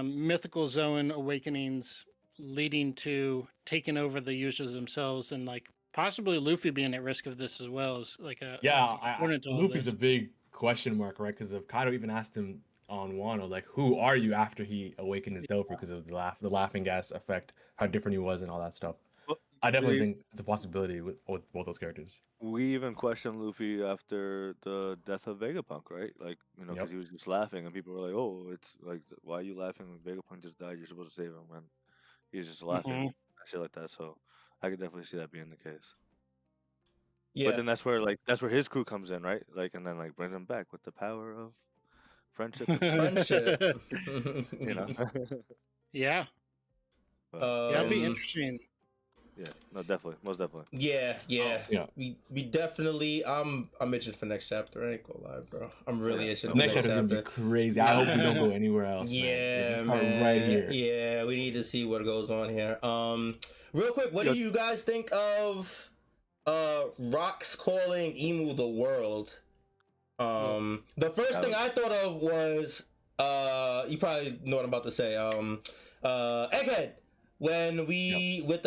mythical zone awakenings leading to taking over the users themselves, and like possibly Luffy being at risk of this as well as like a Luffy's a big question mark, right? Because Kaido even asked him on Wano, like, who are you after he awakened his Dofus because of the laughing gas effect, how different he was, and all that stuff. Well, I definitely think it's a possibility with both those characters. we even questioned Luffy after the death of Vegapunk, right? Like, you know, because he was just laughing, and people were like, "Oh, it's like, why are you laughing when Vegapunk just died? You're supposed to save him." And he's just laughing and shit like that. So I could definitely see that being the case. Yeah. But then that's where his crew comes in, right? Like, and then like brings him back with the power of friendship. Friendship. You know. Yeah. That'd be interesting. Yeah, no, definitely, most definitely. Yeah. We definitely. I'm itching for next chapter. I ain't gonna lie, bro. I'm really itching for next chapter. Gonna be crazy. I hope we don't go anywhere else. Yeah, man. Right here. Yeah, we need to see what goes on here. Real quick, what do you guys think of Rocks calling Emu the world? The first thing I thought of was you probably know what I'm about to say. Egghead. When we with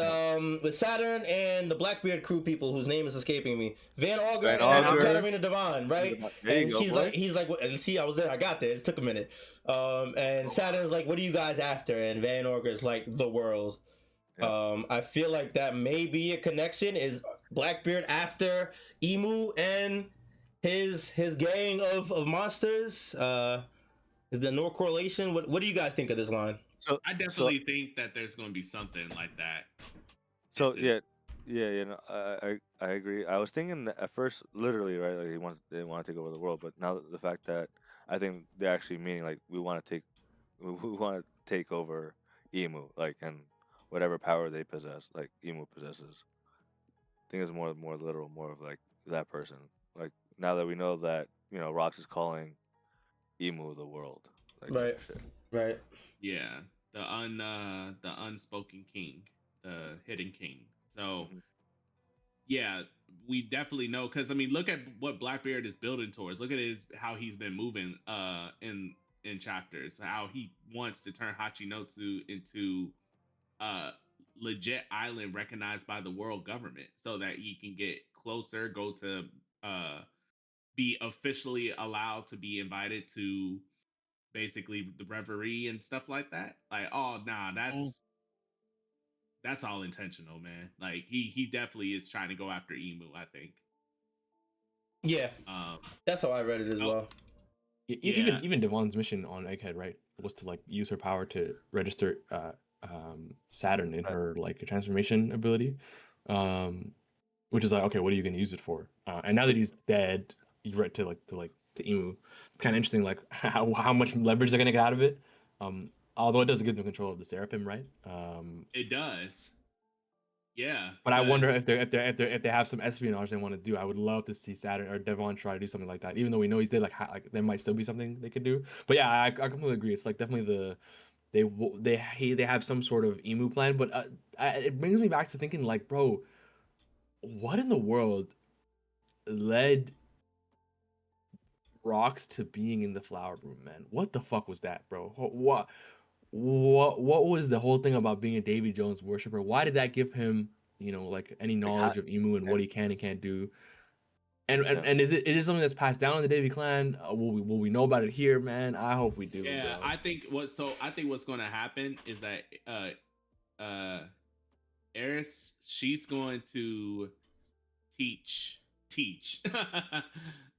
Saturn and the Blackbeard crew people whose name is escaping me, Van Augur and Katarina Devon, right? And she's like, he's like, and see, I was there, I got there. It took a minute. And Saturn's like, what are you guys after? And Van Augur is like, the world. I feel like that may be a connection. Is Blackbeard after Emu and his gang of monsters? Is there no correlation? What do you guys think of this line? So I definitely think that there's going to be something like that. So yeah, no, I agree. I was thinking that at first, literally, right? Like they want to take over the world, but now the fact that I think they're actually meaning like we want to take over Emu, like, and whatever power they possess, like Emu possesses. I think it's more literal, more of like that person. Like now that we know that, you know, Rox is calling Emu the world. Like, right. Yeah, the unspoken king, the hidden king. So yeah, we definitely know, because I mean, look at what Blackbeard is building towards. Look at how he's been moving in chapters, how he wants to turn Hachinosu into legit island recognized by the world government, so that he can get closer, go to be officially allowed to be invited to basically the reverie and stuff like that. Like, oh nah, that's all intentional, man. Like he definitely is trying to go after Emu, I think. Yeah. That's how I read it as well. Even Devon's mission on Egghead, right, was to like use her power to register Saturn in her like transformation ability. Which is like, okay, what are you gonna use it for? And now that he's dead, you read to Emu. It's kind of interesting, like how much leverage they're gonna get out of it. Although it does give them control of the Seraphim, right? It does. Yeah. But I wonder if they have some espionage they want to do. I would love to see Saturn or Devon try to do something like that. Even though we know he's dead, like there might still be something they could do. But yeah, I completely agree. It's like definitely they have some sort of Emu plan. But it brings me back to thinking, like, bro, what in the world led Rocks to being in the flower room, man? What the fuck was that, bro? what was the whole thing about being a Davy Jones worshiper? Why did that give him, like any knowledge of Emu and what he can and can't do? And is it something that's passed down in the Davy clan? Will we know about it here, man? I hope we do. Yeah, bro. I think what's going to happen is that Eris, she's going to teach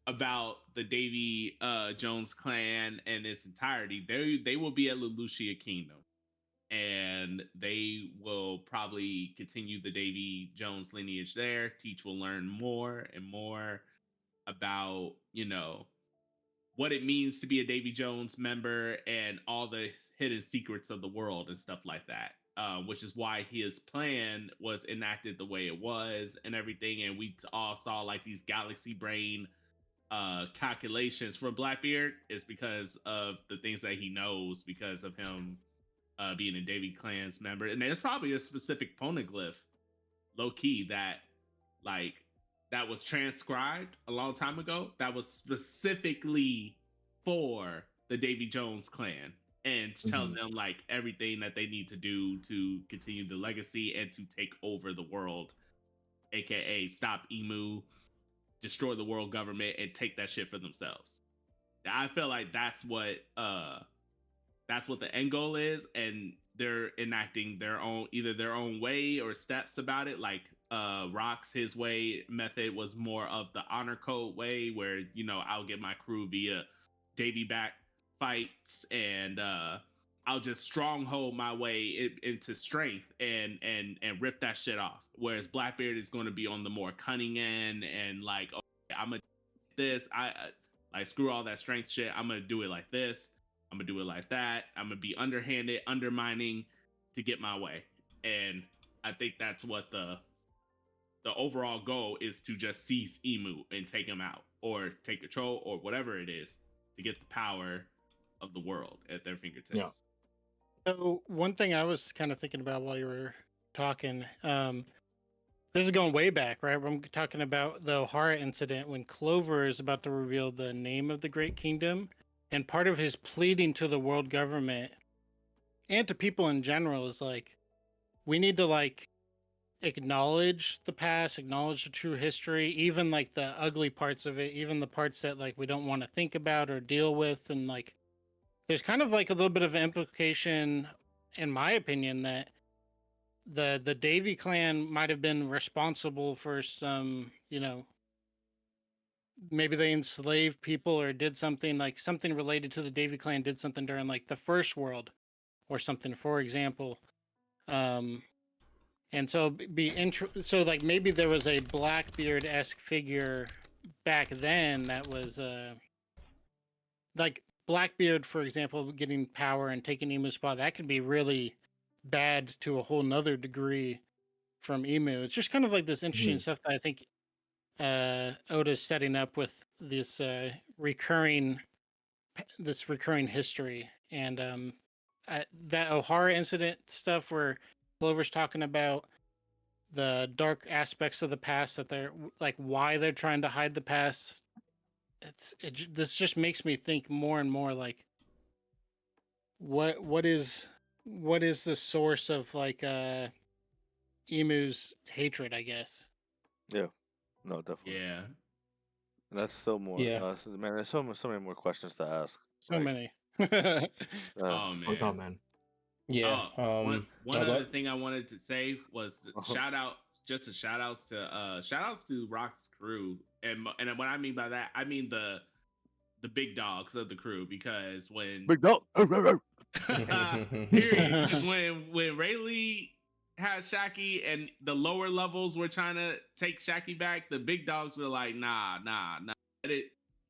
about the Davy Jones clan and its entirety. They will be at Lelouchia Kingdom, and they will probably continue the Davy Jones lineage there. Teach will learn more and more about what it means to be a Davy Jones member and all the hidden secrets of the world and stuff like that. Which is why his plan was enacted the way it was and everything. And we all saw like these galaxy brain calculations for Blackbeard is because of the things that he knows because of him being a Davy Clan's member. And there's probably a specific poneglyph, low key, that was transcribed a long time ago that was specifically for the Davy Jones clan and telling them like everything that they need to do to continue the legacy and to take over the world, aka stop Emu, destroy the world government, and take that shit for themselves. I feel like that's what the end goal is, and they're enacting their own way or steps about it. Like Rock's his way method was more of the honor code way, where I'll get my crew via Davy back fights, and I'll just stronghold my way into strength and rip that shit off. Whereas Blackbeard is going to be on the more cunning end and like, okay, I'm gonna this. I like screw all that strength shit. I'm gonna do it like this. I'm gonna do it like that. I'm gonna be underhanded, undermining to get my way. And I think that's what the overall goal is, to just seize Emu and take him out or take control or whatever it is to get the power of the world at their fingertips. Yeah. So one thing I was kind of thinking about while you were talking, this is going way back, right? I'm talking about the O'Hara incident when Clover is about to reveal the name of the Great Kingdom. And part of his pleading to the world government and to people in general is like, we need to like acknowledge the past, acknowledge the true history, even like the ugly parts of it, even the parts that like we don't want to think about or deal with. And like, there's kind of like a little bit of implication, in my opinion, that the Davy clan might have been responsible for some, maybe they enslaved people or did something related to the Davy clan, did something during like the First World or something, for example. And so so like maybe there was a Blackbeard-esque figure back then that was like Blackbeard, for example, getting power and taking Emu's spot. That could be really bad to a whole nother degree from Emu. It's just kind of like this interesting stuff that I think Oda's setting up with this recurring history. And that O'Hara incident stuff where Clover's talking about the dark aspects of the past, that they're like why they're trying to hide the past. This just makes me think more and more like what is the source of like Emu's hatred, I guess. Yeah, no, definitely. Yeah. And that's still more. Yeah. Man, there's so many more questions to ask. So many. Oh man. man. Yeah. One other thing I wanted to say was shout outs to Rock's crew, and what I mean by that, I mean the big dogs of the crew, because when Big dog. period, 'cause when Rayleigh had Shaki and the lower levels were trying to take Shaki back, the big dogs were like, nah,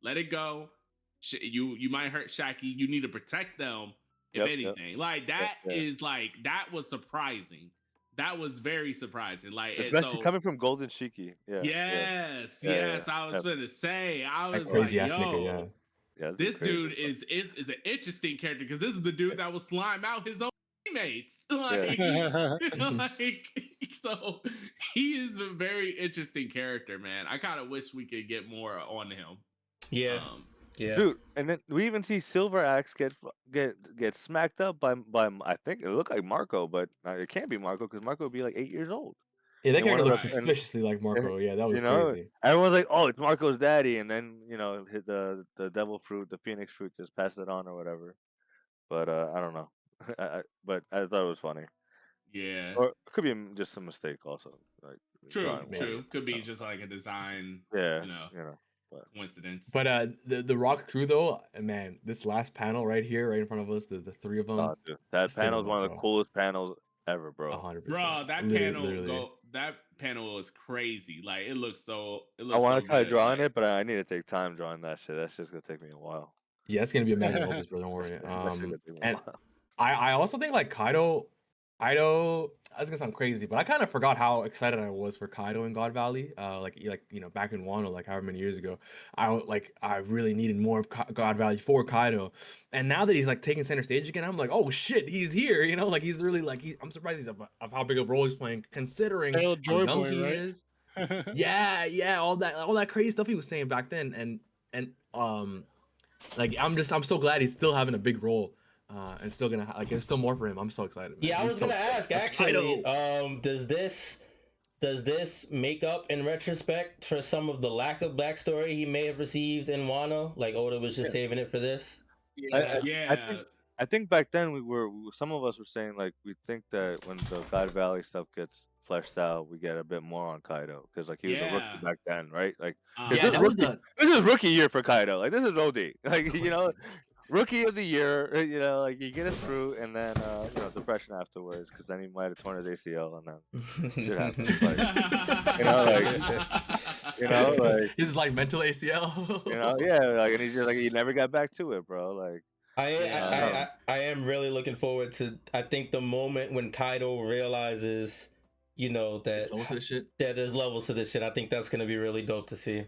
let it go. You might hurt Shaki. You need to protect them. If anything, like that is like, that was surprising. That was very surprising. Like, especially coming from Golden Shiki. Yeah. Yes. I was gonna say, I was crazy like, ass nigga, yo, this dude is an interesting character, because this is the dude that will slime out his own teammates. Like, so he is a very interesting character, man. I kind of wish we could get more on him. Yeah. Yeah. Dude, and then we even see Silver Axe get get smacked up by I think it looked like Marco, but it can't be Marco because Marco would be like 8 years old. Yeah, that And one character of looks the Right. suspiciously like Marco. Yeah, that was you know crazy. everyone's like, oh, it's Marco's daddy, and then hit the devil fruit, the phoenix fruit, just passed it on or whatever. But I don't know. But I thought it was funny, Yeah. or it could be just a mistake also, like True. drawing Maybe. words. True. Could be So, just like a design, yeah, you know, but coincidence. But the Rock crew though, man, this last panel right here, right in front of us, the three of them, dude, that panel is cinema, one of the bro. coolest panels ever, bro. 100%. Bro, that Literally. panel was crazy. Like it looks so I want to try good. drawing Like it, but I need to take time drawing that shit. That's just gonna take me a while. Yeah, it's gonna be a magnum opus, bro. Don't That worry. shit gonna take me a And while. I also think like Kaido, that's gonna sound crazy, but I kind of forgot how excited I was for Kaido in God Valley. Like back in Wano, like however many years ago, I really needed more of God Valley for Kaido, and now that he's like taking center stage again, I'm like, oh shit, he's here. Like he's really like I'm surprised of how big of a role he's playing considering Pale how Joy young Boy, he right? is. Yeah, all that crazy stuff he was saying back then, and like I'm so glad he's still having a big role, and still gonna like there's still more for him. I'm so excited, man. Yeah, I He's was so gonna sick. ask Let's actually. Kaido. Does this make up in retrospect for some of the lack of backstory he may have received in Wano? Like Oda was just Yeah. saving it for this. I, Yeah. I, I yeah. think I think back then some of us were saying like we think that when the God Valley stuff gets fleshed out, we get a bit more on Kaido because like he was a rookie Yeah. back then, right? Like because Yeah, Uh-huh. that was the this is rookie year for Kaido. Like this is OD. Like crazy. rookie of the year. Like you get it through, and then depression afterwards because then he might have torn his ACL, and then shit happens. Like like like He's like mental ACL. yeah, like and he's just like he never got back to it, bro. Like I Yeah. don't know. I am really looking forward to. I think the moment when Kaido realizes, It's almost this shit. that there's levels to this shit. I think that's gonna be really dope to see.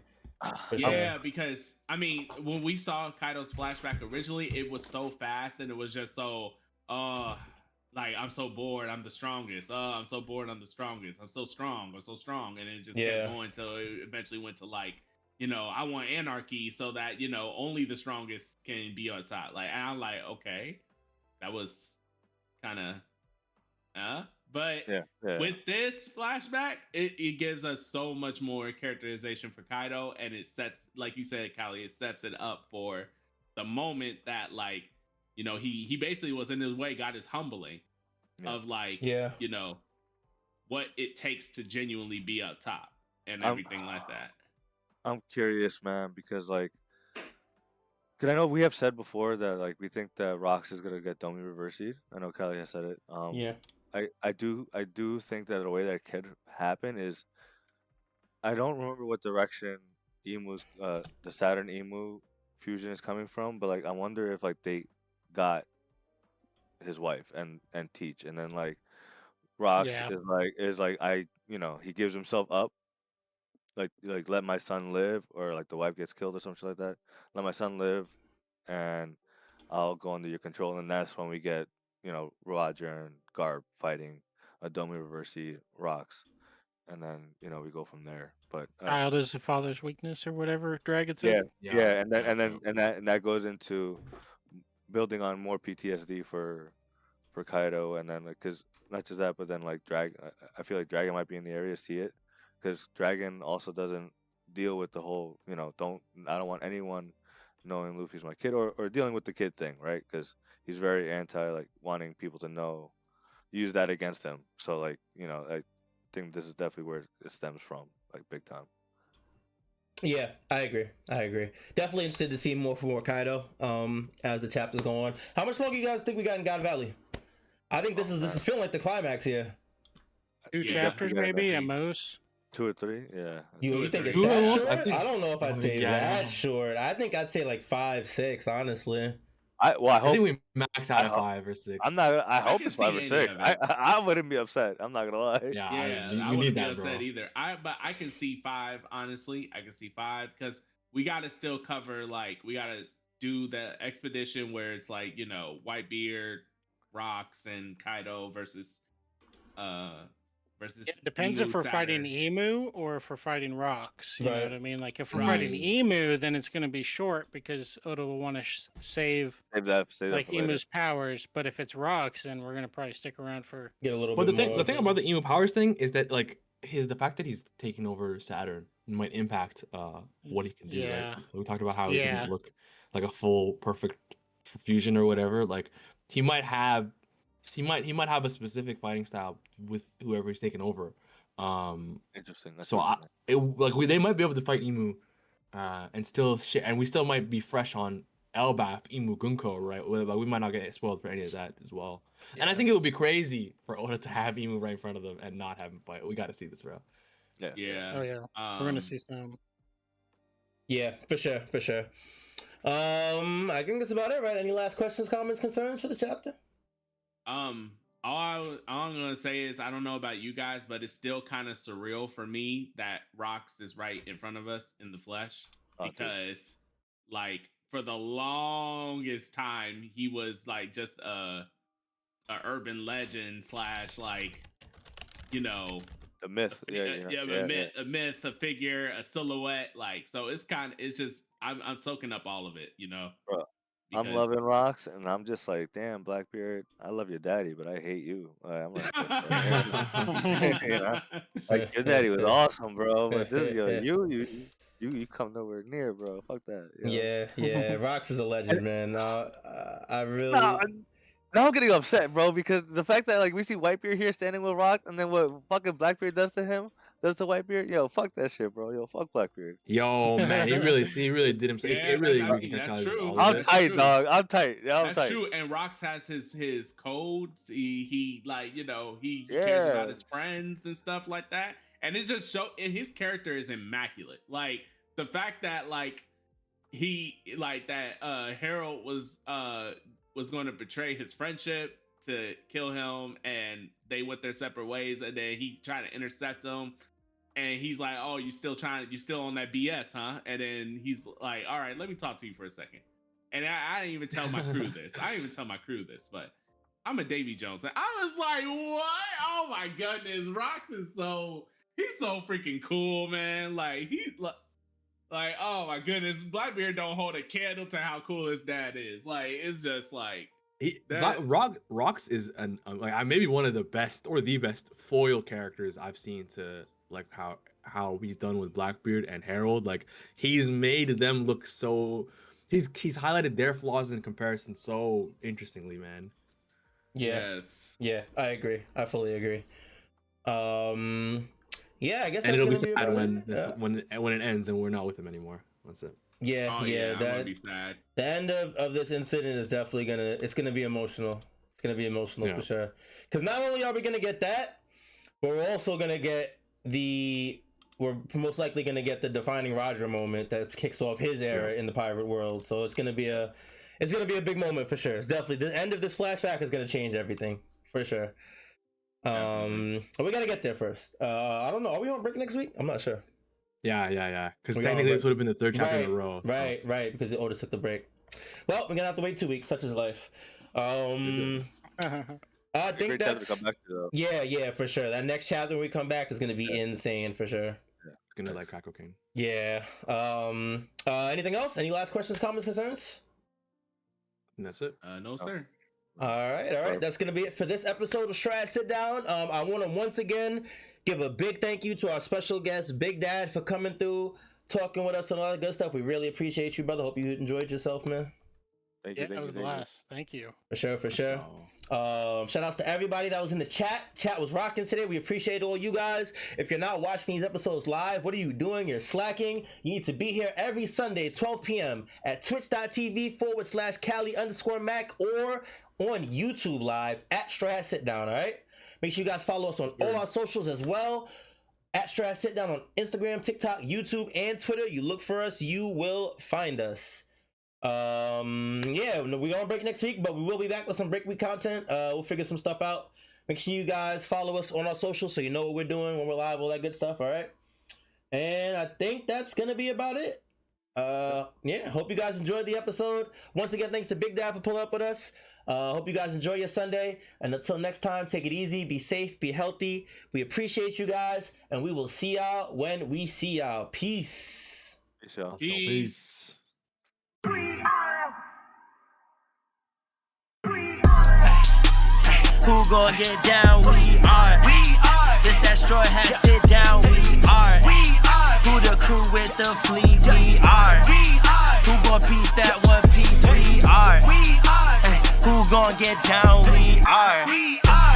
For sure. Yeah, because I mean, when we saw Kaido's flashback originally, it was so fast and it was just so like I'm so bored, I'm the strongest. I'm so bored, I'm the strongest. I'm so strong, and it just Yeah. kept going until it eventually went to like, I want anarchy so that, only the strongest can be on top. Like and I'm like, okay, that was kind of but Yeah. with this flashback, it gives us so much more characterization for Kaido, and it sets, like you said, Callie, it sets it up for the moment that, like, he basically was in his way, got his humbling of like, Yeah. what it takes to genuinely be up top and I'm everything like that. I'm curious, man, because like, cause I know we have said before that like we think that Rox is gonna get Domi reversied. I know Kelly has said it. Yeah. I do think that the way that it could happen is I don't remember what direction the Saturn Emu fusion is coming from, but like I wonder if like they got his wife and Teach, and then like Rox Yeah. is like he gives himself up like let my son live, or like the wife gets killed or something like that. Let my son live, and I'll go under your control, and that's when we get Roger and Garb fighting Adomi Reversi Rocks, and then we go from there. But Child is the father's weakness or whatever Dragon yeah, said. yeah, and then Yeah, and then bro. and that goes into building on more PTSD for Kaido, and then like because not just that, but then like I feel like Dragon might be in the area to see it, because Dragon also doesn't deal with the whole I don't want anyone knowing Luffy's my kid, or dealing with the kid thing, right? Because he's very anti like wanting people to use that against him. So like I think this is definitely where it stems from, like big time. Yeah, I agree. Definitely interested to see more from Kaido as the chapters go on. How much longer you guys think we got in God Valley? I think this is feeling like the climax here. Two Yeah, chapters definitely maybe agreed. at most. 2 or 3, yeah. You think it's Two that almost? short? I think- I don't know if I'd say Yeah, I that know. short. I think I'd say like 5, 6, honestly. I I hope think we max out I at hope 5 or 6. I'm not. I hope can it's 5 see or any 6. of I it. I wouldn't be upset. I'm not gonna lie. Yeah, Yeah, I we wouldn't need be that, upset bro. either. But I can see 5, honestly. I can see 5 because we got to still cover, like, we got to do the expedition where it's like, Whitebeard, Rocks, and Kaido versus versus It depends if Emu we're fighting Saturn. Emu or if we're fighting Rocks. You know Right. what I mean? Like if we're Right. fighting Emu, then it's going to be short because Oda will want to save Save that like for later. Emu's powers. But if it's Rocks, then we're going to probably stick around for. Get a little But bit the more. thing about the Emu powers thing is that like the fact that he's taking over Saturn might impact what he can do, Yeah. right? We talked about how he Yeah. can look like a full perfect fusion or whatever. Like he might have a specific fighting style with whoever he's taking over. Interesting. That's So they might be able to fight Emu, and still and we still might be fresh on Elbaf, Emu, Gunko, right? Like we might not get spoiled for any of that as well. And I think it would be crazy for Oda to have Emu right in front of them and not have him fight. We got to see this, bro. Yeah. Yeah. Oh yeah. We're going to see some. Yeah, for sure, for sure. I think that's about it, right? Any last questions, comments, concerns for the chapter? All I'm gonna say is I don't know about you guys, but it's still kind of surreal for me that Rox is right in front of us in the flesh, because like for the longest time he was like just a urban legend / like, you know, the myth. a myth, a figure, a silhouette. Like, so it's just I'm soaking up all of it, you know. Bro, I'm because- loving Rocks, and I'm just like, damn, Blackbeard, I love your daddy, but I hate you. I'm like, you know? Like your daddy was awesome, bro, but this you come nowhere near, bro. Fuck that. You know? Yeah. Rox is a legend, man. I really. Nah, now I'm getting upset, bro, because the fact that like we see Whitebeard here standing with Rock, and then what fucking Blackbeard does to him, does to Whitebeard, yo, fuck that shit, bro. Yo, fuck Blackbeard. Yo, man, he really did him. Yeah, It really I mean, recontextualizes that's true. all of I'm it. tight, true. dog. I'm tight. Yeah, I'm That's tight. true. And Rox has his codes. He like, you know, he cares about his friends and stuff like that. And it's just and his character is immaculate. Like the fact that like Harold was going to betray his friendship to kill him, and they went their separate ways, and then he tried to intercept him. And he's like, "Oh, you still on that BS, huh?" And then he's like, "All right, let me talk to you for a second." And I didn't even tell my crew this. But I'm a Davy Jones. And I was like, "What? Oh my goodness, Rox is he's so freaking cool, man. Like he's like, oh my goodness, Blackbeard don't hold a candle to how cool his dad is. Like it's just like." Rox is maybe one of the best or the best foil characters I've seen to like how he's done with Blackbeard and Harold. Like he's made them look so he's highlighted their flaws in comparison so interestingly, man. Yes. Yeah, I agree. I fully agree. Yeah, I guess. And that's it'll be gonna sad when it ends and we're not with him anymore. That's it. Yeah, I'm gonna be sad. The end of this incident is definitely gonna be emotional. It's gonna be emotional for sure. Because not only are we gonna get that, but we're also gonna get we're most likely gonna get the defining Roger moment that kicks off his era in the pirate world. So it's gonna be a big moment for sure. It's definitely the end of this flashback is gonna change everything for sure. But we gotta get there first. I don't know. Are we on break next week? I'm not sure. Yeah. Because technically this would have been the third chapter in a row. Right. Because the Otis took the break. Well, we're gonna have to wait 2 weeks. Such is life. I think that's yeah, for sure. That next chapter when we come back is gonna be insane for sure. Yeah, it's gonna like crack cocaine. Yeah. Anything else? Any last questions, comments, concerns? And that's it. No, sir. All right. That's gonna be it for this episode of Strat Sit Down. I want to once again give a big thank you to our special guest, Big Dad, for coming through, talking with us and all that good stuff. We really appreciate you, brother. Hope you enjoyed yourself, man. Thank you. That was a blast. Thank you. For sure. Shout outs to everybody that was in the chat. Chat was rocking today. We appreciate all you guys. If you're not watching these episodes live, what are you doing? You're slacking. You need to be here every Sunday, 12 p.m. at twitch.tv/Cali_Mac or on YouTube live at Strat Sit Down. All right. Make sure you guys follow us on all our socials as well. At Strat Sit Down on Instagram, TikTok, YouTube, and Twitter. You look for us, you will find us. We're on break next week, but we will be back with some break week content. We'll figure some stuff out. Make sure you guys follow us on our socials so you know what we're doing when we're live, all that good stuff. All right. And I think that's gonna be about it. Hope you guys enjoyed the episode. Once again, thanks to Big Dad for pulling up with us. Hope you guys enjoy your Sunday. And until next time, take it easy, be safe, be healthy. We appreciate you guys, and we will see y'all when we see y'all. Peace. Peace, y'all. Peace. Who gon' get down? We are. This that straw hat, sit down. We are. Who the crew with the fleet? We are. Who gon' piece that one piece? We are. Who gon' get down? We are.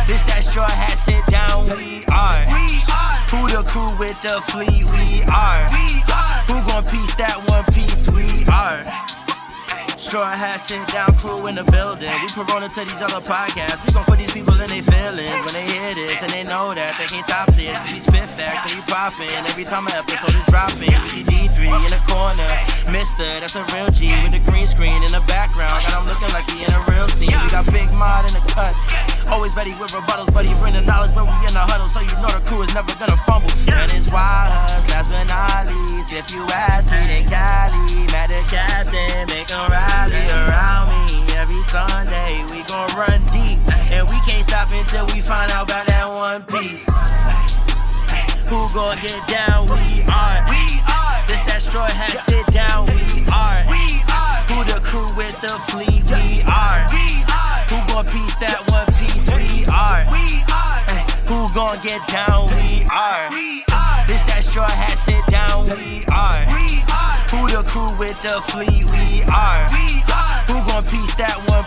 This that straw hat, sit down. We are. Who the crew with the fleet? We are. Who gon' piece that one piece? We are. Straw hat, sit down, crew in the building. We Corona to these other podcasts. We gon' put these people in their feelings when they hear this, and they know that they can't top this. We spit facts and we poppin'. Every time an episode is dropping, we see D3 in the corner. Mister, that's a real G with the green screen in the background. Got him looking like he in a real scene. We got Big Mod in the cut. Always ready with rebuttals, but he bring the knowledge when we in the huddle, so you know the crew is never gonna fumble. And it's wild, last but not least. If you ask me, then Cali, mad the captain, make him rally around me. Every Sunday, we gon' run deep, and we can't stop until we find out about that one piece. Who gon' get down? We are. This that straw hat, sit down. We are. Who the crew with the fleet? We are. Who gon' piece that one piece? We are. Who gon' get down? We are. This that straw hat, sit down. We are. Who the crew with the fleet? We are. Who gon' piece that one